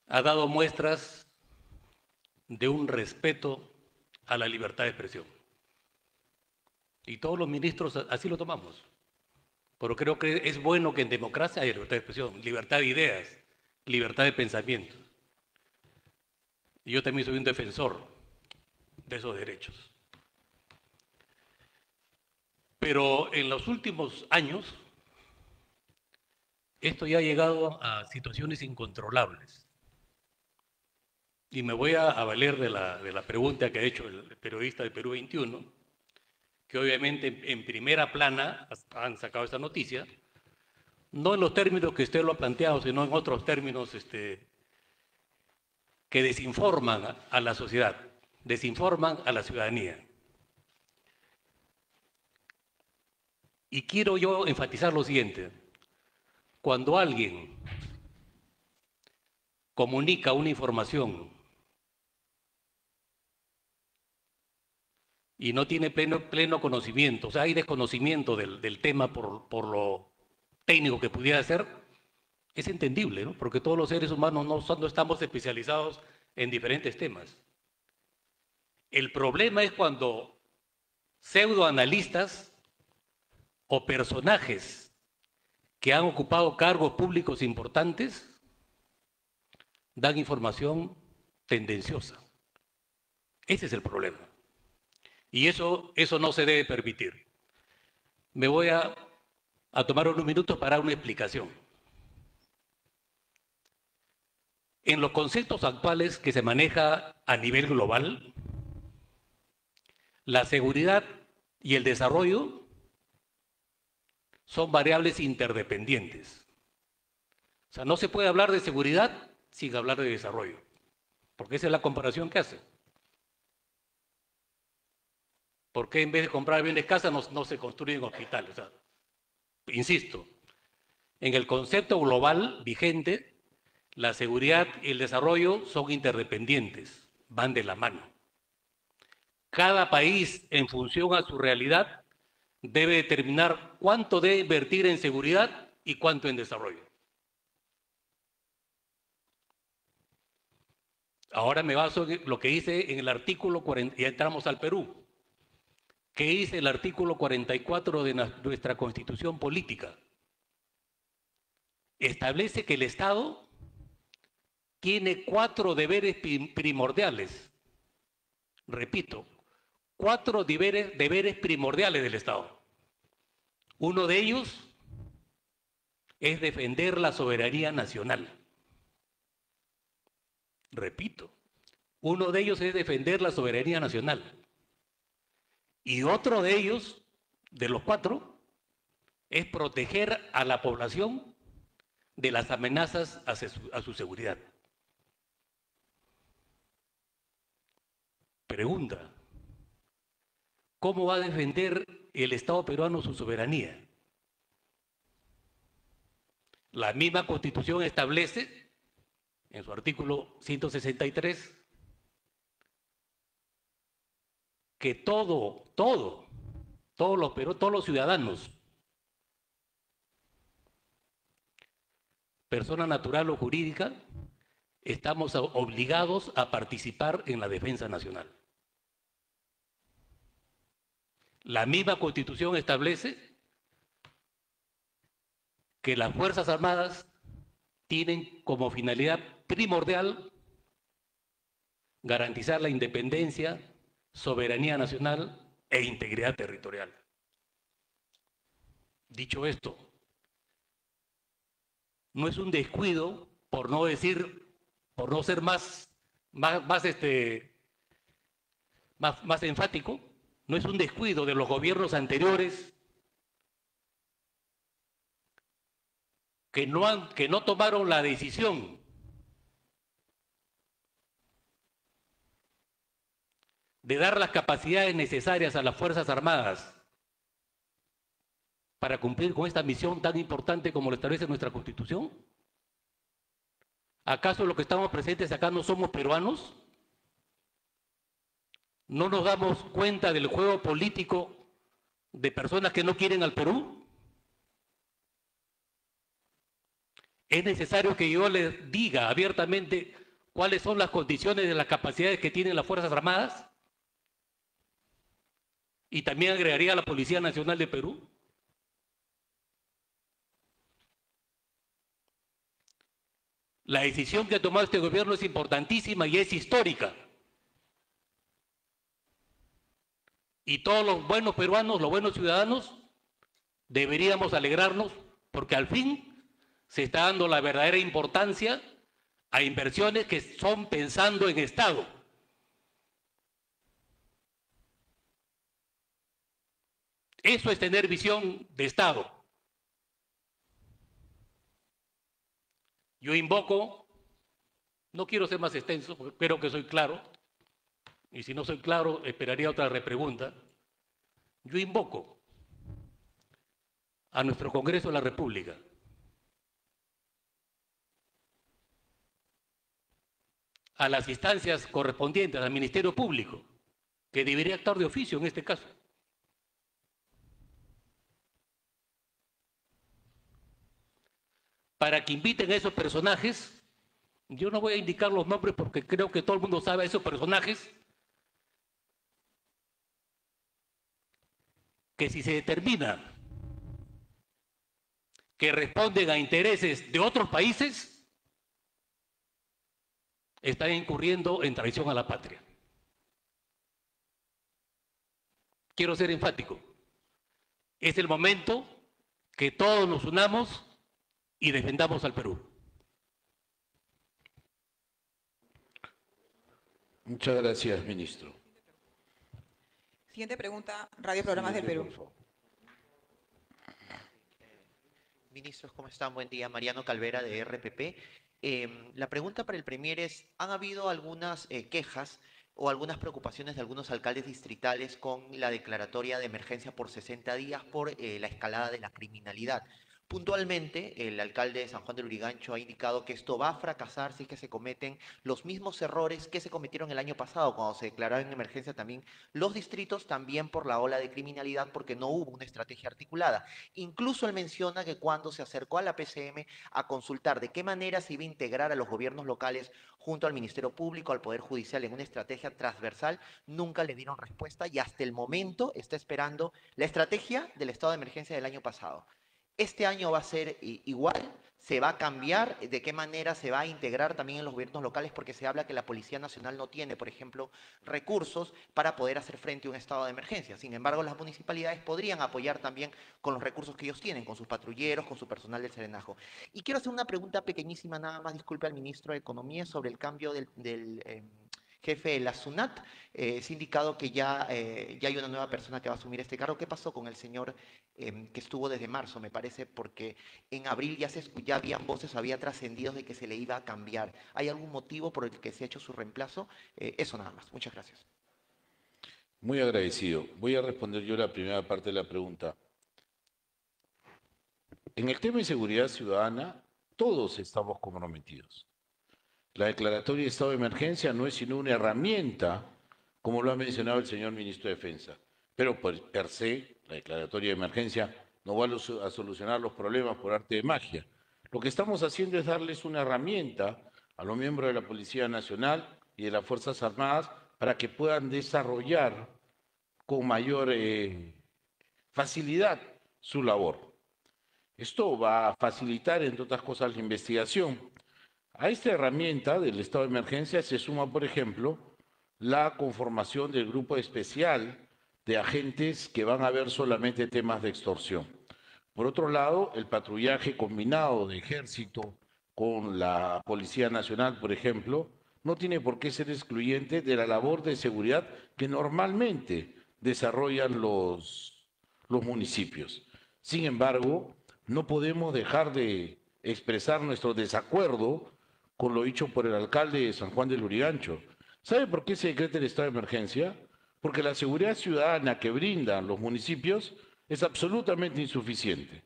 ha dado muestras de un respeto a la libertad de expresión. Y todos los ministros así lo tomamos. Pero creo que es bueno que en democracia haya libertad de expresión, libertad de ideas, libertad de pensamiento. Y yo también soy un defensor de esos derechos. Pero en los últimos años, esto ya ha llegado a situaciones incontrolables. Y me voy a valer de la pregunta que ha hecho el periodista de Perú 21, que obviamente en primera plana han sacado esta noticia, no en los términos que usted lo ha planteado, sino en otros términos que desinforman a la sociedad, desinforman a la ciudadanía. Y quiero yo enfatizar lo siguiente. Cuando alguien comunica una información y no tiene pleno conocimiento, o sea, hay desconocimiento del tema por lo técnico que pudiera ser, es entendible, ¿no? Porque todos los seres humanos no estamos especializados en diferentes temas. El problema es cuando pseudoanalistas o personajes que han ocupado cargos públicos importantes dan información tendenciosa. Ese es el problema. Y eso no se debe permitir. Me voy a tomar unos minutos para dar una explicación. En los conceptos actuales que se maneja a nivel global, la seguridad y el desarrollo son variables interdependientes. O sea, no se puede hablar de seguridad sin hablar de desarrollo, porque esa es la comparación que hace. ¿Por qué en vez de comprar bienes casas no se construyen hospitales? O sea, Insisto, en el concepto global vigente, la seguridad y el desarrollo son interdependientes, van de la mano. Cada país, en función a su realidad, debe determinar cuánto debe invertir en seguridad y cuánto en desarrollo. Ahora me baso en lo que dice en el artículo 40, y entramos al Perú. ¿Qué dice el artículo 44 de nuestra Constitución Política? Establece que el Estado tiene 4 deberes primordiales. Repito, 4 deberes primordiales del Estado. Uno de ellos es defender la soberanía nacional. Repito, uno de ellos es defender la soberanía nacional. Y otro de ellos, de los 4, es proteger a la población de las amenazas a su seguridad. Pregunta: ¿cómo va a defender el Estado peruano su soberanía? La misma Constitución establece, en su artículo 163, que todos los ciudadanos, persona natural o jurídica, estamos obligados a participar en la defensa nacional. La misma Constitución establece que las Fuerzas Armadas tienen como finalidad primordial garantizar la independencia, soberanía nacional e integridad territorial. Dicho esto, no es un descuido, por no ser más enfático, no es un descuido de los gobiernos anteriores que no tomaron la decisión de dar las capacidades necesarias a las Fuerzas Armadas para cumplir con esta misión tan importante como lo establece nuestra Constitución. ¿Acaso los que estamos presentes acá no somos peruanos? ¿No nos damos cuenta del juego político de personas que no quieren al Perú? Es necesario que yo les diga abiertamente cuáles son las condiciones de las capacidades que tienen las Fuerzas Armadas. Y también agregaría a la Policía Nacional de Perú. La decisión que ha tomado este gobierno es importantísima y es histórica. Y todos los buenos peruanos, los buenos ciudadanos, deberíamos alegrarnos porque al fin se está dando la verdadera importancia a inversiones que son pensando en Estado. Eso es tener visión de Estado. Yo invoco, no quiero ser más extenso, porque creo que soy claro, y si no soy claro, esperaría otra repregunta. Yo invoco a nuestro Congreso de la República a las instancias correspondientes, al Ministerio Público, que debería actuar de oficio en este caso, para que inviten a esos personajes. Yo no voy a indicar los nombres porque creo que todo el mundo sabe a esos personajes, que si se determina que responden a intereses de otros países, están incurriendo en traición a la patria. Quiero ser enfático. Es el momento que todos nos unamos y defendamos al Perú. Muchas gracias, ministro. Siguiente pregunta, Radio Programas del Perú. Por favor. Ministros, ¿cómo están? Buen día. Mariano Calvera, de RPP. La pregunta para el Premier es, han habido algunas quejas o algunas preocupaciones de algunos alcaldes distritales con la declaratoria de emergencia por 60 días por la escalada de la criminalidad. Puntualmente, el alcalde de San Juan del Lurigancho ha indicado que esto va a fracasar si es que se cometen los mismos errores que se cometieron el año pasado, cuando se declararon en emergencia también los distritos, también por la ola de criminalidad, porque no hubo una estrategia articulada. Incluso él menciona que cuando se acercó a la PCM a consultar de qué manera se iba a integrar a los gobiernos locales junto al Ministerio Público, al Poder Judicial, en una estrategia transversal, nunca le dieron respuesta y hasta el momento está esperando la estrategia del estado de emergencia del año pasado. Este año va a ser igual, se va a cambiar, de qué manera se va a integrar también en los gobiernos locales, porque se habla que la Policía Nacional no tiene, por ejemplo, recursos para poder hacer frente a un estado de emergencia. Sin embargo, las municipalidades podrían apoyar también con los recursos que ellos tienen, con sus patrulleros, con su personal del Serenajo. Y quiero hacer una pregunta pequeñísima, nada más, disculpe al ministro de Economía, sobre el cambio del jefe de la SUNAT. Se ha indicado que ya hay una nueva persona que va a asumir este cargo. ¿Qué pasó con el señor que estuvo desde marzo, me parece? Porque en abril ya habían voces, había trascendido de que se le iba a cambiar. ¿Hay algún motivo por el que se ha hecho su reemplazo? Eso nada más. Muchas gracias. Muy agradecido. Voy a responder yo la primera parte de la pregunta. En el tema de seguridad ciudadana, todos estamos comprometidos. La declaratoria de estado de emergencia no es sino una herramienta, como lo ha mencionado el señor ministro de Defensa. Pero per se, la declaratoria de emergencia no va a solucionar los problemas por arte de magia. Lo que estamos haciendo es darles una herramienta a los miembros de la Policía Nacional y de las Fuerzas Armadas para que puedan desarrollar con mayor facilidad su labor. Esto va a facilitar, entre otras cosas, la investigación. A esta herramienta del estado de emergencia se suma, por ejemplo, la conformación del grupo especial de agentes que van a ver solamente temas de extorsión. Por otro lado, el patrullaje combinado de ejército con la Policía Nacional, por ejemplo, no tiene por qué ser excluyente de la labor de seguridad que normalmente desarrollan los municipios. Sin embargo, no podemos dejar de expresar nuestro desacuerdo con lo dicho por el alcalde de San Juan del Lurigancho. ¿Sabe por qué se decreta el estado de emergencia? Porque la seguridad ciudadana que brindan los municipios es absolutamente insuficiente.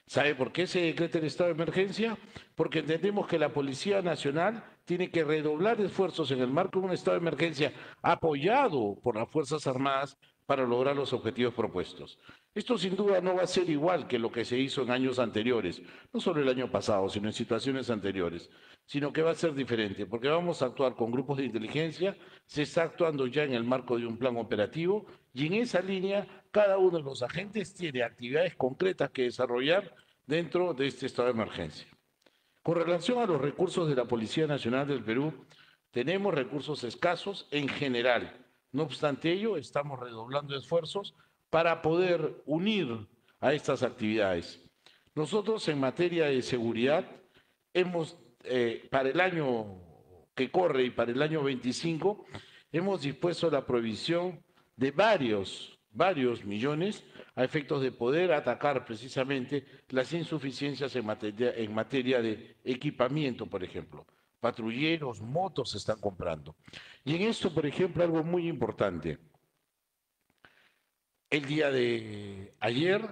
¿Sabe por qué se decreta el estado de emergencia? Porque entendemos que la Policía Nacional tiene que redoblar esfuerzos en el marco de un estado de emergencia apoyado por las Fuerzas Armadas para lograr los objetivos propuestos. Esto sin duda no va a ser igual que lo que se hizo en años anteriores, no solo el año pasado, sino en situaciones anteriores, sino que va a ser diferente, porque vamos a actuar con grupos de inteligencia, se está actuando ya en el marco de un plan operativo y en esa línea cada uno de los agentes tiene actividades concretas que desarrollar dentro de este estado de emergencia. Con relación a los recursos de la Policía Nacional del Perú, tenemos recursos escasos en general. No obstante ello, estamos redoblando esfuerzos para poder unir a estas actividades. Nosotros en materia de seguridad hemos, para el año que corre y para el año 25, hemos dispuesto la provisión de varios millones a efectos de poder atacar precisamente las insuficiencias en materia de equipamiento, por ejemplo. Patrulleros, motos se están comprando. Y en esto, por ejemplo, algo muy importante. El día de ayer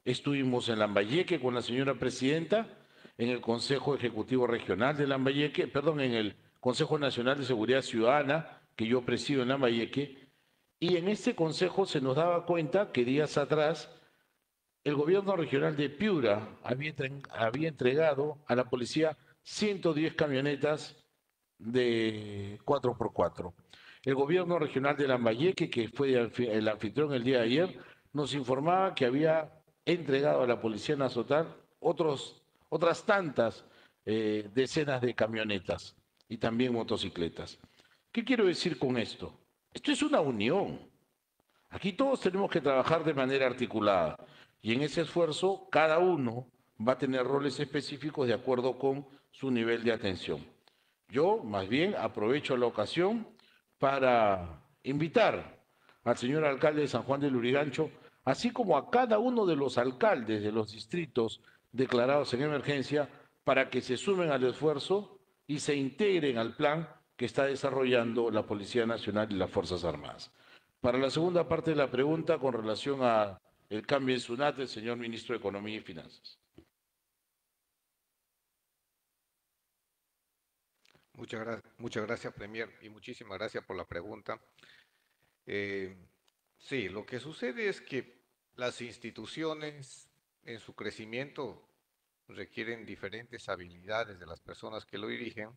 estuvimos en Lambayeque con la señora presidenta, en el Consejo Ejecutivo Regional de Lambayeque, perdón, en el Consejo Nacional de Seguridad Ciudadana, que yo presido en Lambayeque, y en este consejo se nos daba cuenta que días atrás el gobierno regional de Piura había entregado a la policía 110 camionetas de 4x4. El gobierno regional de Lambayeque, que fue el anfitrión el día de ayer, nos informaba que había entregado a la Policía Nacional otras tantas decenas de camionetas y también motocicletas. ¿Qué quiero decir con esto? Esto es una unión. Aquí todos tenemos que trabajar de manera articulada y en ese esfuerzo cada uno va a tener roles específicos de acuerdo con su nivel de atención. Yo, más bien, aprovecho la ocasión para invitar al señor alcalde de San Juan del Lurigancho, así como a cada uno de los alcaldes de los distritos declarados en emergencia, para que se sumen al esfuerzo y se integren al plan que está desarrollando la Policía Nacional y las Fuerzas Armadas. Para la segunda parte de la pregunta, con relación al cambio en SUNAT, el señor Ministro de Economía y Finanzas. Muchas gracias, Premier, y muchísimas gracias por la pregunta. Sí, lo que sucede es que las instituciones en su crecimiento requieren diferentes habilidades de las personas que lo dirigen.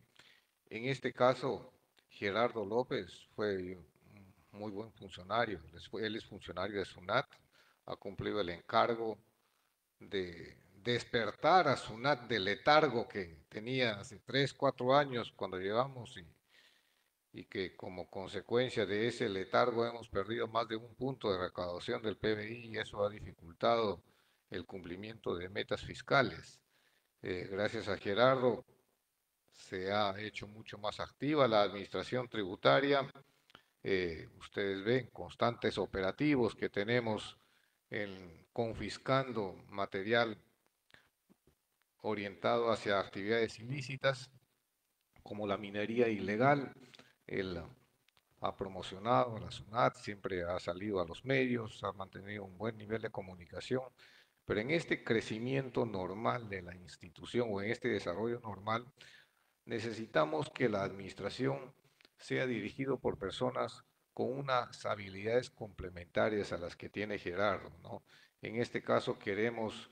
En este caso, Gerardo López fue un muy buen funcionario. Él es funcionario de SUNAT, ha cumplido el encargo de despertar a SUNAT del letargo que tenía hace 3, 4 años cuando llegamos y que como consecuencia de ese letargo hemos perdido más de 1 punto de recaudación del PBI y eso ha dificultado el cumplimiento de metas fiscales. Gracias a Gerardo se ha hecho mucho más activa la administración tributaria. Ustedes ven constantes operativos que tenemos confiscando material orientado hacia actividades ilícitas, como la minería ilegal. Él ha promocionado a la SUNAT, siempre ha salido a los medios, ha mantenido un buen nivel de comunicación, pero en este crecimiento normal de la institución o en este desarrollo normal, necesitamos que la administración sea dirigido por personas con unas habilidades complementarias a las que tiene Gerardo, ¿no? En este caso queremos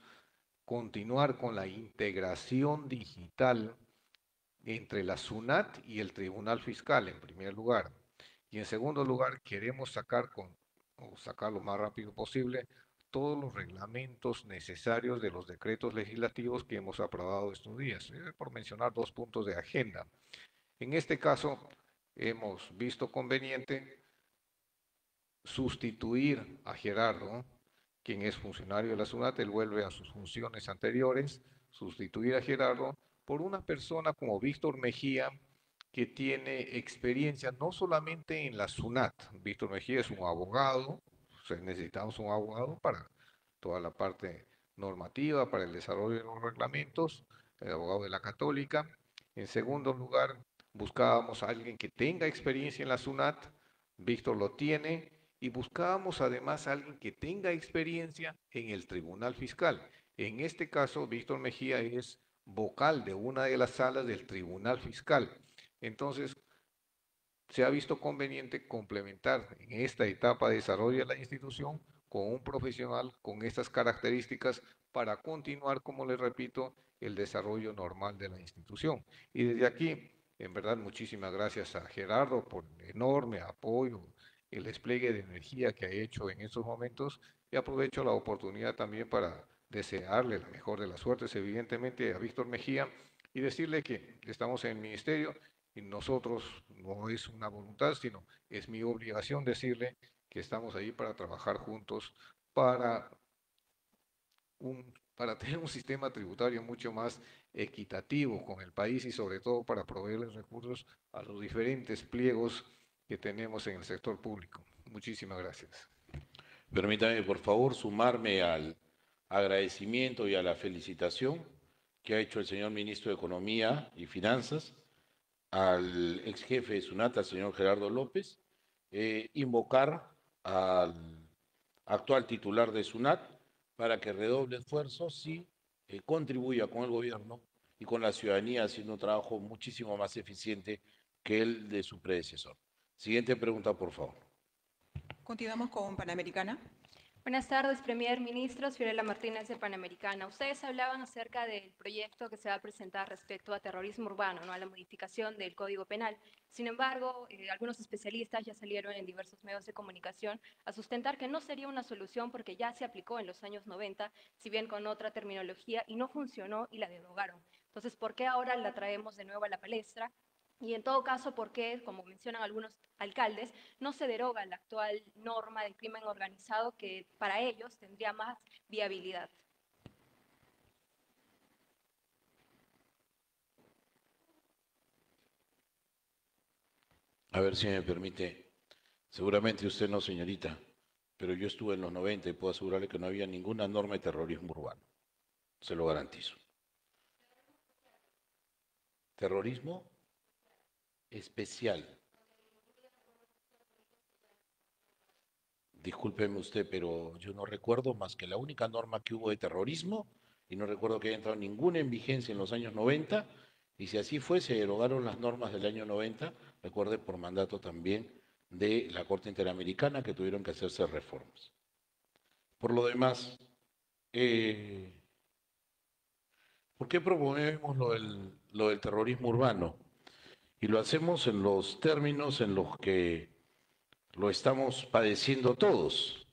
continuar con la integración digital entre la SUNAT y el Tribunal Fiscal, en primer lugar. Y en segundo lugar, queremos sacar lo más rápido posible todos los reglamentos necesarios de los decretos legislativos que hemos aprobado estos días, por mencionar 2 puntos de agenda. En este caso, hemos visto conveniente sustituir a Gerardo, quien es funcionario de la SUNAT, él vuelve a sus funciones anteriores, sustituir a Gerardo por una persona como Víctor Mejía, que tiene experiencia no solamente en la SUNAT. Víctor Mejía es un abogado, necesitamos un abogado para toda la parte normativa, para el desarrollo de los reglamentos, el abogado de la Católica. En segundo lugar, buscábamos a alguien que tenga experiencia en la SUNAT, Víctor lo tiene, y buscábamos además a alguien que tenga experiencia en el Tribunal Fiscal. En este caso, Víctor Mejía es vocal de una de las salas del Tribunal Fiscal. Entonces, se ha visto conveniente complementar en esta etapa de desarrollo de la institución con un profesional con estas características para continuar, como les repito, el desarrollo normal de la institución. Y desde aquí, en verdad, muchísimas gracias a Gerardo por el enorme apoyo, el despliegue de energía que ha hecho en estos momentos, y aprovecho la oportunidad también para desearle la mejor de las suertes, evidentemente, a Víctor Mejía, y decirle que estamos en el ministerio y nosotros, no es una voluntad, sino es mi obligación decirle que estamos ahí para trabajar juntos para tener un sistema tributario mucho más equitativo con el país y sobre todo para proveerles recursos a los diferentes pliegos que tenemos en el sector público. Muchísimas gracias. Permítame, por favor, sumarme al agradecimiento y a la felicitación que ha hecho el señor Ministro de Economía y Finanzas al ex jefe de SUNAT, al señor Gerardo López, invocar al actual titular de SUNAT para que redoble esfuerzos y contribuya con el gobierno y con la ciudadanía haciendo un trabajo muchísimo más eficiente que el de su predecesor. Siguiente pregunta, por favor. Continuamos con Panamericana. Buenas tardes, Premier, ministros. Fiorella Martínez de Panamericana. Ustedes hablaban acerca del proyecto que se va a presentar respecto a terrorismo urbano, ¿no? A la modificación del Código Penal. Sin embargo, algunos especialistas ya salieron en diversos medios de comunicación a sustentar que no sería una solución porque ya se aplicó en los años 90, si bien con otra terminología, y no funcionó y la derogaron. Entonces, ¿por qué ahora la traemos de nuevo a la palestra? Y en todo caso, ¿por qué, como mencionan algunos alcaldes, no se deroga la actual norma del crimen organizado que para ellos tendría más viabilidad? A ver si me permite. Seguramente usted no, señorita, pero yo estuve en los 90 y puedo asegurarle que no había ninguna norma de terrorismo urbano. Se lo garantizo. ¿Terrorismo? especial. Discúlpeme usted, pero yo no recuerdo más que la única norma que hubo de terrorismo, y no recuerdo que haya entrado ninguna en vigencia en los años 90, y si así fue, se derogaron las normas del año 90, recuerde, por mandato también de la Corte Interamericana, que tuvieron que hacerse reformas. Por lo demás, ¿por qué promovemos lo del terrorismo urbano? Y lo hacemos en los términos en los que lo estamos padeciendo todos.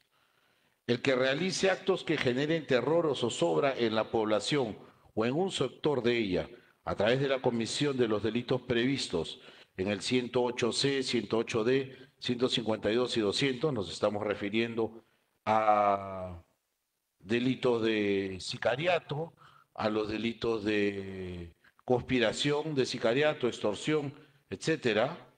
El que realice actos que generen terror o zozobra en la población o en un sector de ella a través de la comisión de los delitos previstos en el 108C, 108D, 152 y 200, nos estamos refiriendo a delitos de sicariato, a los delitos de conspiración de sicariato, extorsión, etcétera,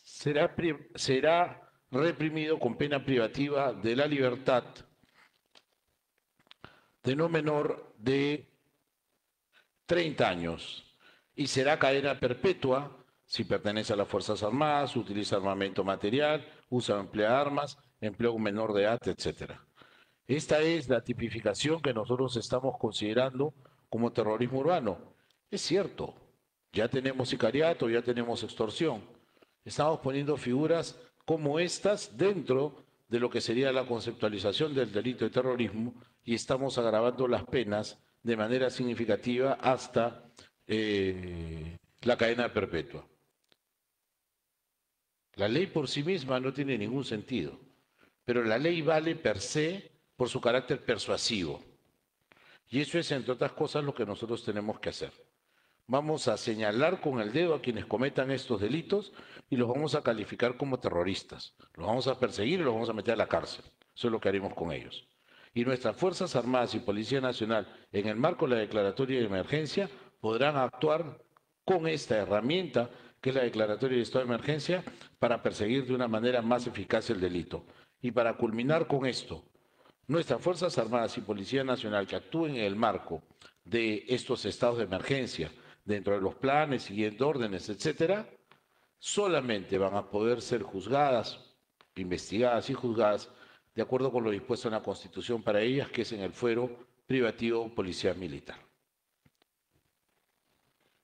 será reprimido con pena privativa de la libertad de no menor de 30 años y será cadena perpetua si pertenece a las Fuerzas Armadas, utiliza armamento material, usa o emplea armas, emplea un menor de edad, etcétera. Esta es la tipificación que nosotros estamos considerando como terrorismo urbano. Es cierto, ya tenemos sicariato, ya tenemos extorsión. Estamos poniendo figuras como estas dentro de lo que sería la conceptualización del delito de terrorismo y estamos agravando las penas de manera significativa hasta la cadena perpetua. La ley por sí misma no tiene ningún sentido, pero la ley vale per se por su carácter persuasivo. Y eso es, entre otras cosas, lo que nosotros tenemos que hacer. Vamos a señalar con el dedo a quienes cometan estos delitos y los vamos a calificar como terroristas. Los vamos a perseguir y los vamos a meter a la cárcel. Eso es lo que haremos con ellos. Y nuestras Fuerzas Armadas y Policía Nacional, en el marco de la declaratoria de emergencia, podrán actuar con esta herramienta, que es la declaratoria de estado de emergencia, para perseguir de una manera más eficaz el delito. Y para culminar con esto, nuestras Fuerzas Armadas y Policía Nacional que actúen en el marco de estos estados de emergencia, dentro de los planes, siguiendo órdenes, etcétera, solamente van a poder ser juzgadas, investigadas y juzgadas de acuerdo con lo dispuesto en la Constitución para ellas, que es en el fuero privativo policial militar.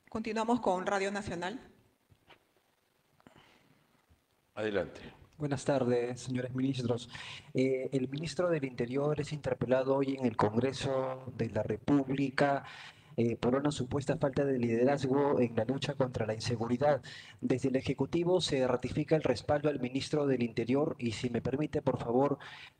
Continuamos con Radio Nacional. Adelante. Buenas tardes, señores ministros. El ministro del Interior es interpelado hoy en el Congreso de la República por una supuesta falta de liderazgo en la lucha contra la inseguridad. Desde el Ejecutivo se ratifica el respaldo al ministro del Interior y, si me permite, por favor,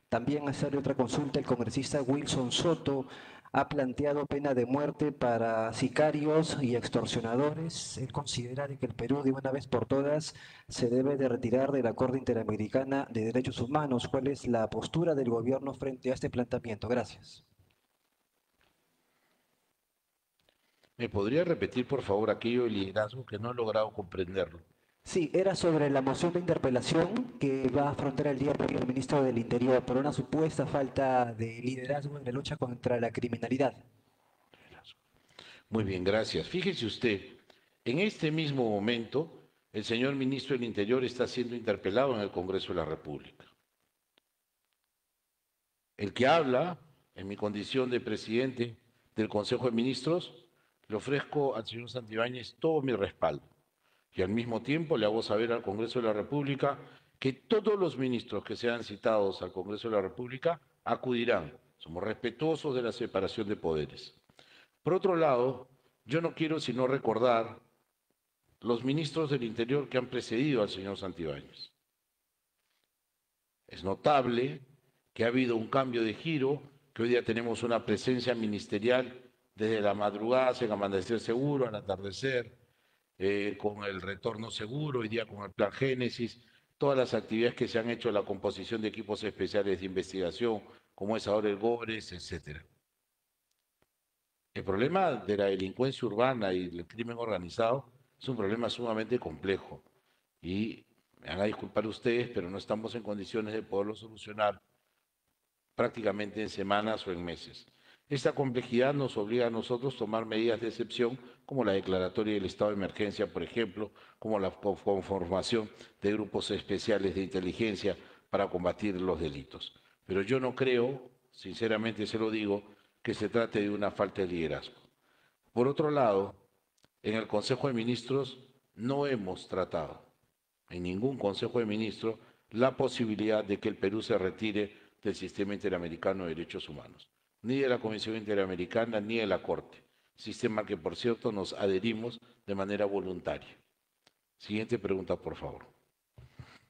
también hacerle otra consulta. El congresista Wilson Soto ha planteado pena de muerte para sicarios y extorsionadores. Él considera que el Perú, de una vez por todas, se debe de retirar de la Corte Interamericana de Derechos Humanos. ¿Cuál es la postura del gobierno frente a este planteamiento? Gracias. ¿Me podría repetir, por favor, aquello del liderazgo que no he logrado comprenderlo? Sí, era sobre la moción de interpelación que va a afrontar el día de hoy el ministro del Interior por una supuesta falta de liderazgo en la lucha contra la criminalidad. Muy bien, gracias. Fíjese usted, en este mismo momento, el señor ministro del Interior está siendo interpelado en el Congreso de la República. El que habla, en mi condición de presidente del Consejo de Ministros, le ofrezco al señor Santibáñez todo mi respaldo. Y al mismo tiempo le hago saber al Congreso de la República que todos los ministros que sean citados al Congreso de la República acudirán. Somos respetuosos de la separación de poderes. Por otro lado, yo no quiero sino recordar los ministros del Interior que han precedido al señor Santibáñez. Es notable que ha habido un cambio de giro, que hoy día tenemos una presencia ministerial desde la madrugada hacia el amanecer seguro, al atardecer, con el retorno seguro, hoy día con el plan Génesis, todas las actividades que se han hecho, la composición de equipos especiales de investigación, como es ahora el GOBRES, etc. El problema de la delincuencia urbana y el crimen organizado es un problema sumamente complejo y me van a disculpar ustedes, pero no estamos en condiciones de poderlo solucionar prácticamente en semanas o en meses. Esta complejidad nos obliga a nosotros a tomar medidas de excepción, como la declaratoria del estado de emergencia, por ejemplo, como la conformación de grupos especiales de inteligencia para combatir los delitos. Pero yo no creo, sinceramente se lo digo, que se trate de una falta de liderazgo. Por otro lado, en el Consejo de Ministros no hemos tratado, en ningún Consejo de Ministros, la posibilidad de que el Perú se retire del Sistema Interamericano de Derechos Humanos, ni de la Comisión Interamericana ni de la Corte, sistema al que, por cierto, nos adherimos de manera voluntaria. Siguiente pregunta, por favor.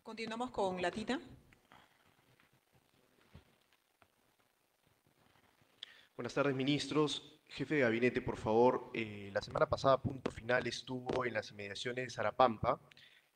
Continuamos con la Tita. Buenas tardes, ministros. Jefe de gabinete, por favor. La semana pasada, Punto Final estuvo en las inmediaciones de Sarapampa.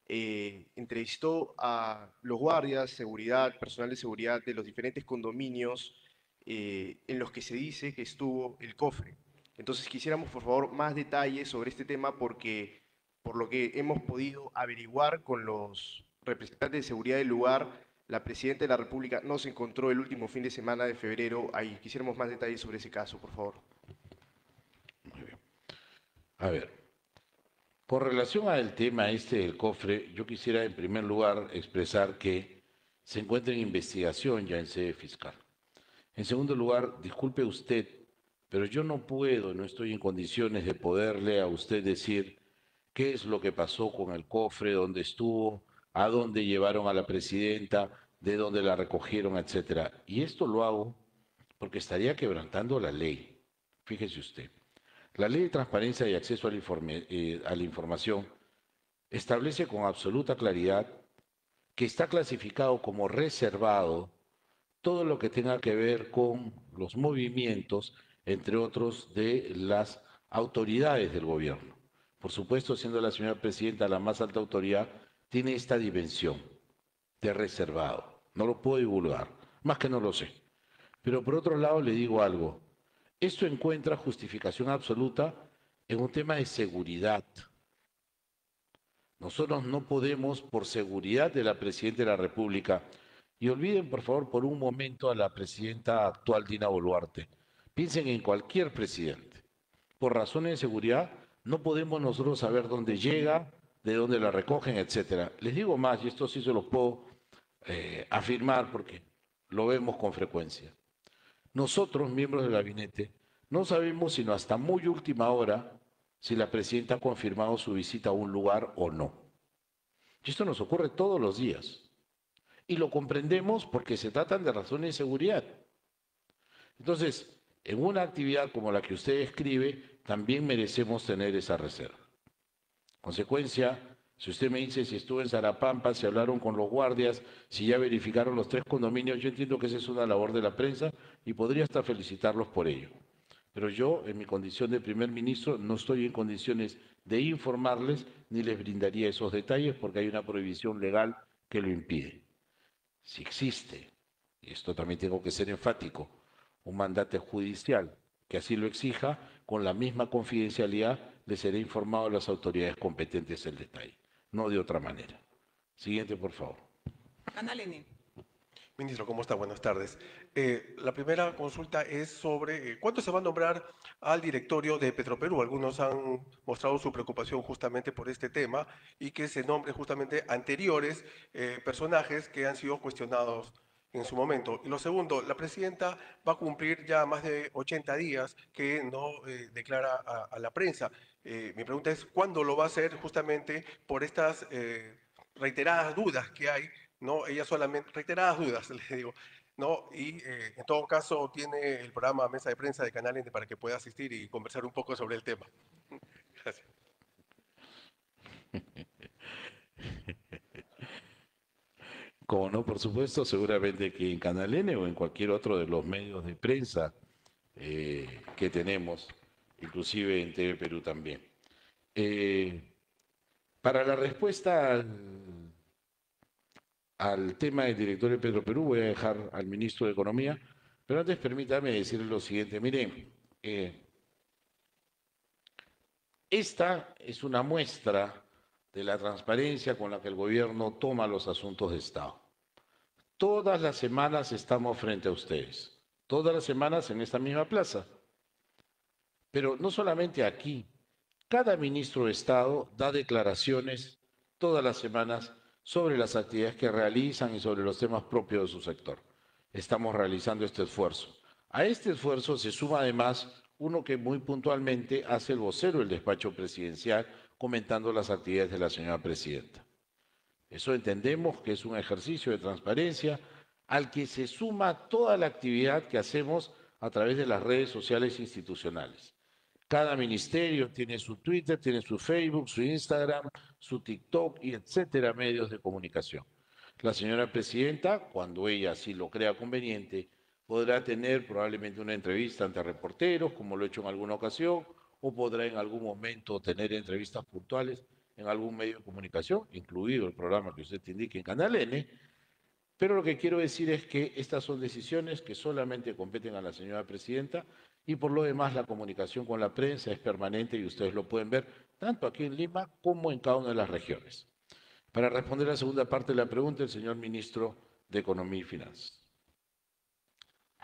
Entrevistó a los guardias, seguridad, personal de seguridad de los diferentes condominios en los que se dice que estuvo el cofre. Entonces quisiéramos, por favor, más detalles sobre este tema porque, por lo que hemos podido averiguar con los representantes de seguridad del lugar, la Presidenta de la República no se encontró el último fin de semana de febrero ahí. Quisiéramos más detalles sobre ese caso, por favor. Muy bien. A ver, por relación al tema este del cofre, yo quisiera en primer lugar expresar que se encuentra en investigación ya en sede fiscal. En segundo lugar, disculpe usted, pero yo no puedo, no estoy en condiciones de poderle a usted decir qué es lo que pasó con el cofre, dónde estuvo, a dónde llevaron a la presidenta, de dónde la recogieron, etcétera. Y esto lo hago porque estaría quebrantando la ley. Fíjese usted. La Ley de Transparencia y Acceso a la Información establece con absoluta claridad que está clasificado como reservado todo lo que tenga que ver con los movimientos, entre otros, de las autoridades del gobierno. Por supuesto, siendo la señora presidenta la más alta autoridad, tiene esta dimensión de reservado. No lo puedo divulgar, más que no lo sé. Pero por otro lado le digo algo. Esto encuentra justificación absoluta en un tema de seguridad. Nosotros no podemos, por seguridad de la Presidenta de la República, y olviden por favor por un momento a la Presidenta actual Dina Boluarte, piensen en cualquier presidente. Por razones de seguridad no podemos nosotros saber dónde llega, de dónde la recogen, etcétera. Les digo más, y esto sí se los puedo afirmar porque lo vemos con frecuencia. Nosotros, miembros del gabinete, no sabemos sino hasta muy última hora si la presidenta ha confirmado su visita a un lugar o no. Y esto nos ocurre todos los días. Y lo comprendemos porque se tratan de razones de seguridad. Entonces, en una actividad como la que usted escribe, también merecemos tener esa reserva. Consecuencia, si usted me dice si estuvo en Sarapampa, si hablaron con los guardias, si ya verificaron los 3 condominios, yo entiendo que esa es una labor de la prensa y podría hasta felicitarlos por ello. Pero yo, en mi condición de primer ministro, no estoy en condiciones de informarles ni les brindaría esos detalles porque hay una prohibición legal que lo impide. Si existe, y esto también tengo que ser enfático, un mandato judicial que así lo exija, con la misma confidencialidad le será informado a las autoridades competentes el detalle, no de otra manera. Siguiente, por favor. Ana Lenin. Ministro, ¿cómo está? Buenas tardes. La primera consulta es sobre ¿cuánto se va a nombrar al directorio de Petroperú? Algunos han mostrado su preocupación justamente por este tema y que se nombren justamente anteriores personajes que han sido cuestionados en su momento. Y lo segundo, la presidenta va a cumplir ya más de 80 días que no declara a la prensa. Mi pregunta es, ¿cuándo lo va a hacer justamente por estas reiteradas dudas que hay? ¿No? Ella solamente, reiteradas dudas, le digo, ¿no? Y en todo caso tiene el programa Mesa de Prensa de Canal Ende para que pueda asistir y conversar un poco sobre el tema. Gracias. Como no, por supuesto, seguramente que en Canal N o en cualquier otro de los medios de prensa que tenemos, inclusive en TV Perú también. Para la respuesta al tema del director de Petroperú voy a dejar al ministro de Economía, pero antes permítame decirle lo siguiente. Miren, esta es una muestra de la transparencia con la que el gobierno toma los asuntos de Estado. Todas las semanas estamos frente a ustedes, todas las semanas en esta misma plaza. Pero no solamente aquí, cada ministro de Estado da declaraciones todas las semanas sobre las actividades que realizan y sobre los temas propios de su sector. Estamos realizando este esfuerzo. A este esfuerzo se suma además uno que muy puntualmente hace el vocero del despacho presidencial comentando las actividades de la señora presidenta. Eso entendemos que es un ejercicio de transparencia al que se suma toda la actividad que hacemos a través de las redes sociales institucionales. Cada ministerio tiene su Twitter, tiene su Facebook, su Instagram, su TikTok y etcétera, medios de comunicación. La señora presidenta, cuando ella así lo crea conveniente, podrá tener probablemente una entrevista ante reporteros, como lo he hecho en alguna ocasión, o podrá en algún momento tener entrevistas puntuales en algún medio de comunicación, incluido el programa que usted indique en Canal N. Pero lo que quiero decir es que estas son decisiones que solamente competen a la señora presidenta y por lo demás la comunicación con la prensa es permanente y ustedes lo pueden ver tanto aquí en Lima como en cada una de las regiones. Para responder a la segunda parte de la pregunta, el señor ministro de Economía y Finanzas.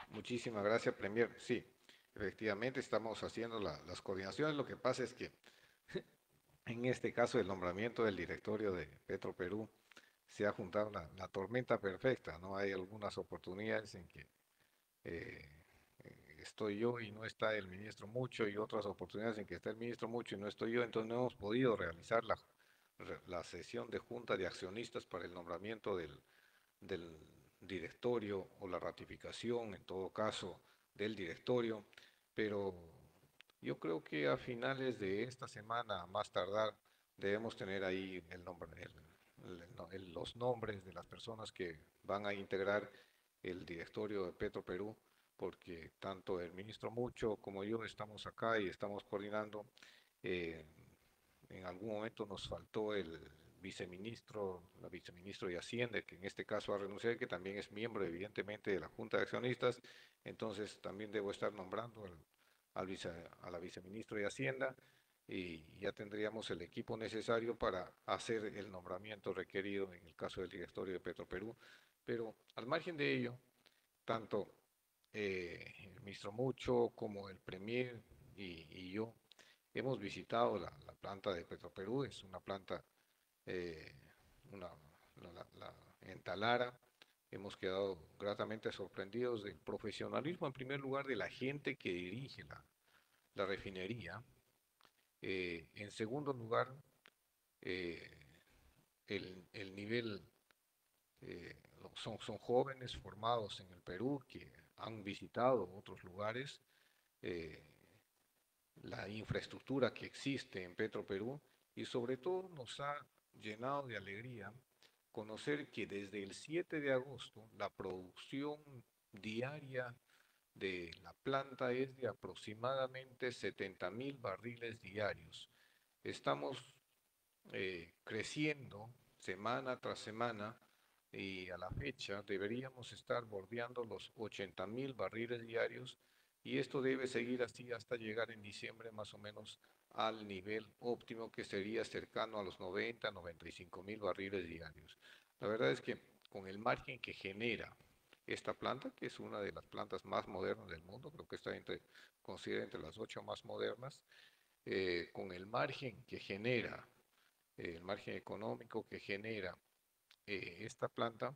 Muchísimas gracias, Premier. Sí, efectivamente estamos haciendo las coordinaciones. Lo que pasa es que en este caso el nombramiento del directorio de Petroperú se ha juntado la tormenta perfecta, ¿no? Hay algunas oportunidades en que estoy yo y no está el ministro Mucho, y otras oportunidades en que está el ministro Mucho y no estoy yo, entonces no hemos podido realizar la sesión de junta de accionistas para el nombramiento del directorio o la ratificación, en todo caso, del directorio, pero yo creo que a finales de esta semana, a más tardar, debemos tener ahí los nombres de las personas que van a integrar el directorio de Petroperú, porque tanto el ministro Mucho como yo estamos acá y estamos coordinando. En algún momento nos faltó el la viceministro de Hacienda, que en este caso ha renunciado y que también es miembro evidentemente de la Junta de Accionistas, entonces también debo estar nombrando a la viceministra de Hacienda y ya tendríamos el equipo necesario para hacer el nombramiento requerido en el caso del directorio de Petroperú. Pero al margen de ello, tanto el ministro Mucho como el Premier y yo hemos visitado la planta de Petroperú. Es una planta en Talara. Hemos quedado gratamente sorprendidos del profesionalismo, en primer lugar, de la gente que dirige la refinería. En segundo lugar, el nivel, son jóvenes formados en el Perú que han visitado otros lugares, la infraestructura que existe en Petroperú, y sobre todo nos ha llenado de alegría conocer que desde el 7 de agosto la producción diaria de la planta es de aproximadamente 70.000 barriles diarios. Estamos creciendo semana tras semana y a la fecha deberíamos estar bordeando los 80.000 barriles diarios, y esto debe seguir así hasta llegar en diciembre más o menos al nivel óptimo, que sería cercano a los 95.000 barriles diarios. La verdad es que con el margen que genera esta planta, que es una de las plantas más modernas del mundo, creo que está considerada entre las 8 más modernas, con el margen que genera, el margen económico que genera esta planta,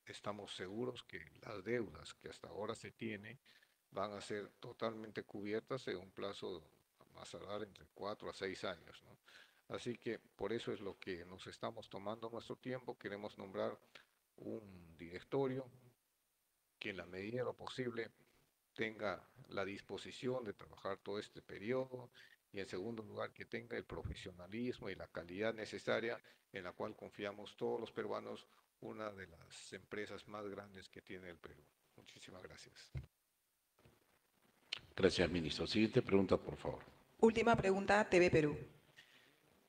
estamos seguros que las deudas que hasta ahora se tienen van a ser totalmente cubiertas en un plazo más tardar entre 4 a 6 años, ¿no? Así que por eso es lo que nos estamos tomando nuestro tiempo. Queremos nombrar un directorio que en la medida de lo posible tenga la disposición de trabajar todo este periodo, y en segundo lugar que tenga el profesionalismo y la calidad necesaria, en la cual confiamos todos los peruanos, una de las empresas más grandes que tiene el Perú. Muchísimas gracias. Gracias, ministro. Siguiente pregunta, por favor. Última pregunta, TV Perú.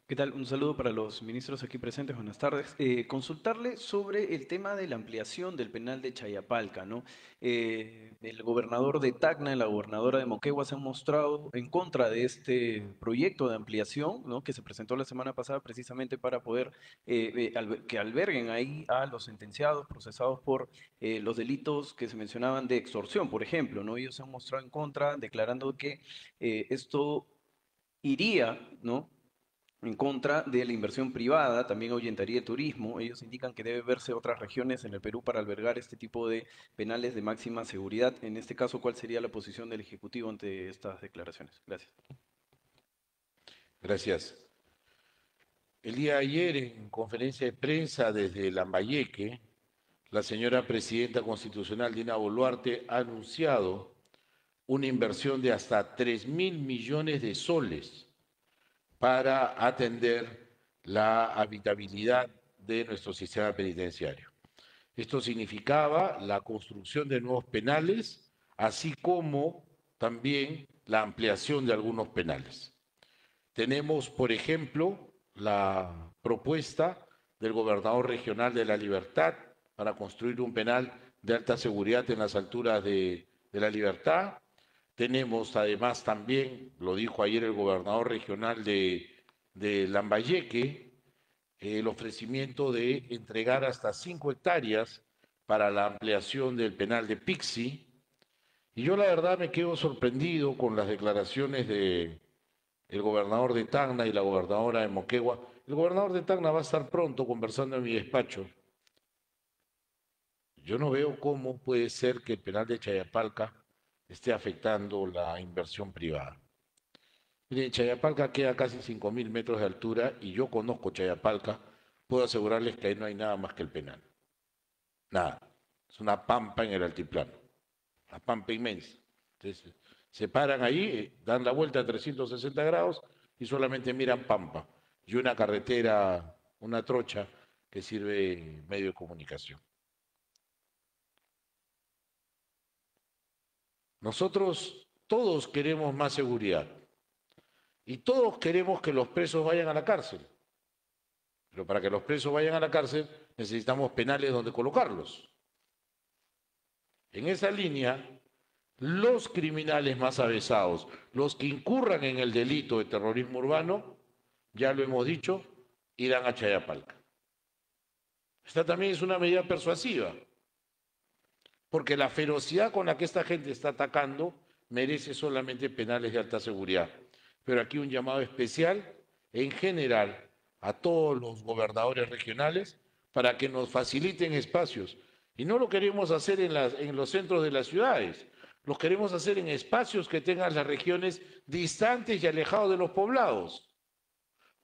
¿Qué tal? Un saludo para los ministros aquí presentes. Buenas tardes. Consultarle sobre el tema de la ampliación del penal de Chayapalca, ¿no? El gobernador de Tacna y la gobernadora de Moquegua se han mostrado en contra de este proyecto de ampliación, ¿no? Que se presentó la semana pasada precisamente para poder que alberguen ahí a los sentenciados, procesados por los delitos que se mencionaban de extorsión, por ejemplo, ¿no? Ellos se han mostrado en contra, declarando que esto iría, ¿no?, en contra de la inversión privada, también ahuyentaría el turismo. Ellos indican que debe verse otras regiones en el Perú para albergar este tipo de penales de máxima seguridad. En este caso, ¿cuál sería la posición del Ejecutivo ante estas declaraciones? Gracias. Gracias. El día de ayer, en conferencia de prensa desde Lambayeque, la señora presidenta constitucional Dina Boluarte ha anunciado una inversión de hasta 3.000 millones de soles para atender la habitabilidad de nuestro sistema penitenciario. Esto significaba la construcción de nuevos penales, así como también la ampliación de algunos penales. Tenemos, por ejemplo, la propuesta del gobernador regional de La Libertad para construir un penal de alta seguridad en las alturas de La Libertad. Tenemos además también, lo dijo ayer el gobernador regional de Lambayeque, el ofrecimiento de entregar hasta 5 hectáreas para la ampliación del penal de Pixi. Y yo la verdad me quedo sorprendido con las declaraciones del gobernador de Tacna y la gobernadora de Moquegua. El gobernador de Tacna va a estar pronto conversando en mi despacho. Yo no veo cómo puede ser que el penal de Chayapalca esté afectando la inversión privada. Miren, Chayapalca queda casi 5.000 metros de altura y yo conozco Chayapalca, puedo asegurarles que ahí no hay nada más que el penal. Nada. Es una pampa en el altiplano. Una pampa inmensa. Entonces, se paran ahí, dan la vuelta a 360 grados y solamente miran pampa. Y una carretera, una trocha que sirve medio de comunicación. Nosotros todos queremos más seguridad y todos queremos que los presos vayan a la cárcel. Pero para que los presos vayan a la cárcel necesitamos penales donde colocarlos. En esa línea, los criminales más avesados, los que incurran en el delito de terrorismo urbano, ya lo hemos dicho, irán a Chayapalca. Esta también es una medida persuasiva, porque la ferocidad con la que esta gente está atacando merece solamente penales de alta seguridad. Pero aquí un llamado especial, en general, a todos los gobernadores regionales para que nos faciliten espacios. Y no lo queremos hacer en los centros de las ciudades, lo queremos hacer en espacios que tengan las regiones distantes y alejados de los poblados.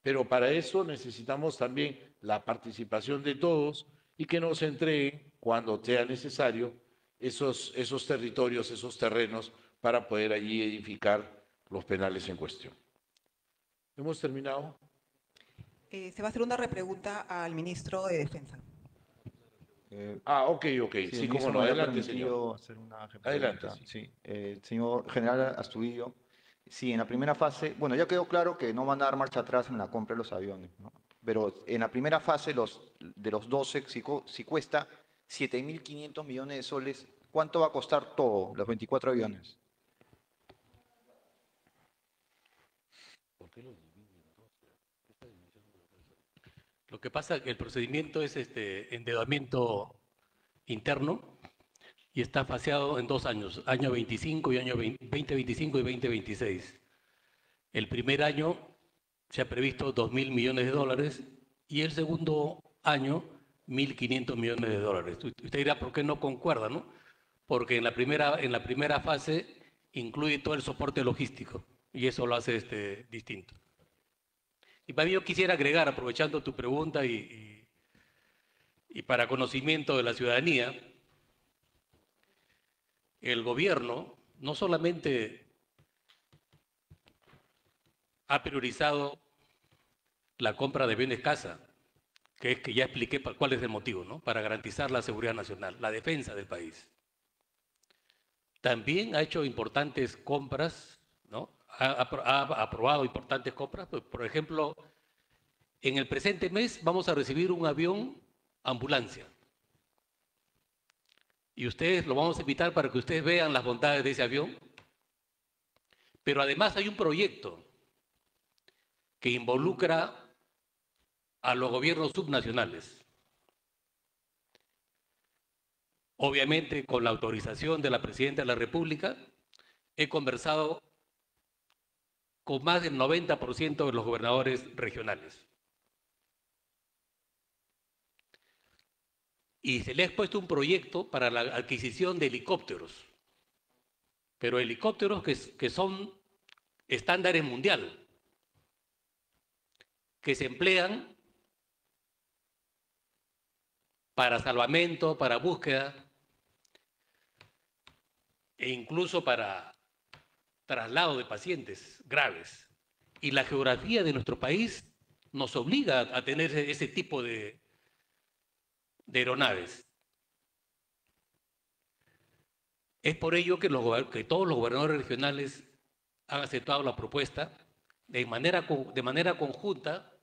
Pero para eso necesitamos también la participación de todos y que nos entreguen, cuando sea necesario, esos territorios, esos terrenos, para poder allí edificar los penales en cuestión. ¿Hemos terminado? Se va a hacer una repregunta al ministro de Defensa. Ok. Sí, cómo no. Adelante, señor. Hacer una Adelante. Sí. Señor general Astudillo, sí, en la primera fase, bueno, ya quedó claro que no van a dar marcha atrás en la compra de los aviones, ¿no? Pero en la primera fase, de los 12, si cuesta 7.500 millones de soles, ¿cuánto va a costar todo, los 24 aviones? Lo que pasa es que el procedimiento es endeudamiento interno y está faseado en 2 años, año 25 y año 2025 y 2026. El primer año se ha previsto 2.000 millones de dólares y el segundo año 1.500 millones de dólares. Usted dirá, ¿por qué no concuerda, no? Porque en la primera fase incluye todo el soporte logístico y eso lo hace distinto. Y para mí yo quisiera agregar, aprovechando tu pregunta y para conocimiento de la ciudadanía, el gobierno no solamente ha priorizado la compra de bienes casa, que es que ya expliqué cuál es el motivo, ¿no? Para garantizar la seguridad nacional, la defensa del país. También ha hecho importantes compras, ¿no? Ha aprobado importantes compras, por ejemplo, En el presente mes vamos a recibir un avión ambulancia. Y ustedes lo vamos a invitar para que ustedes vean las bondades de ese avión. Pero además hay un proyecto que involucra a los gobiernos subnacionales. Obviamente, con la autorización de la Presidenta de la República, he conversado con más del 90% de los gobernadores regionales. Y se le ha expuesto un proyecto para la adquisición de helicópteros, pero helicópteros que son estándares mundial, que se emplean para salvamento, para búsqueda e incluso para traslado de pacientes graves. Y la geografía de nuestro país nos obliga a tener ese tipo de aeronaves. Es por ello que todos los gobernadores regionales han aceptado la propuesta de manera conjunta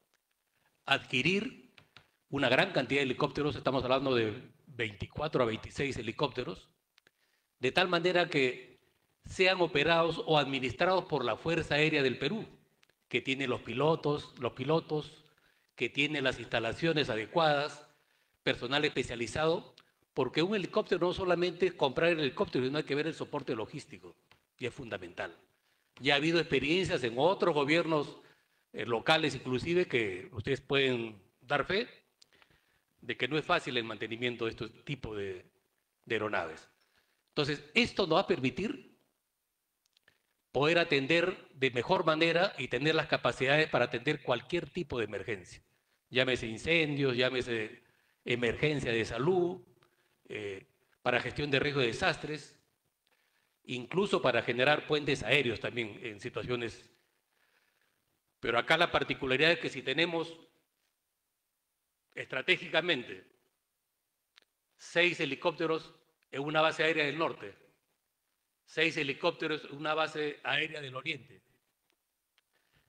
adquirir una gran cantidad de helicópteros, estamos hablando de 24 a 26 helicópteros, de tal manera que sean operados o administrados por la Fuerza Aérea del Perú, que tiene los pilotos, que tiene las instalaciones adecuadas, personal especializado, porque un helicóptero no solamente es comprar el helicóptero, sino hay que ver el soporte logístico, y es fundamental. Ya ha habido experiencias en otros gobiernos locales, inclusive, que ustedes pueden dar fe de que no es fácil el mantenimiento de este tipo de aeronaves. Entonces, esto nos va a permitir poder atender de mejor manera y tener las capacidades para atender cualquier tipo de emergencia. Llámese incendios, llámese emergencia de salud, para gestión de riesgo de desastres, incluso para generar puentes aéreos también en situaciones. Pero acá la particularidad es que si tenemos estratégicamente 6 helicópteros en una base aérea del norte, 6 helicópteros en una base aérea del oriente,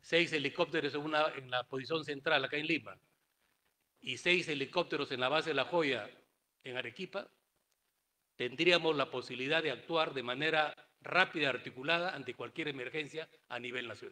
6 helicópteros en la posición central acá en Lima y 6 helicópteros en la base de La Joya en Arequipa, tendríamos la posibilidad de actuar de manera rápida y articulada ante cualquier emergencia a nivel nacional.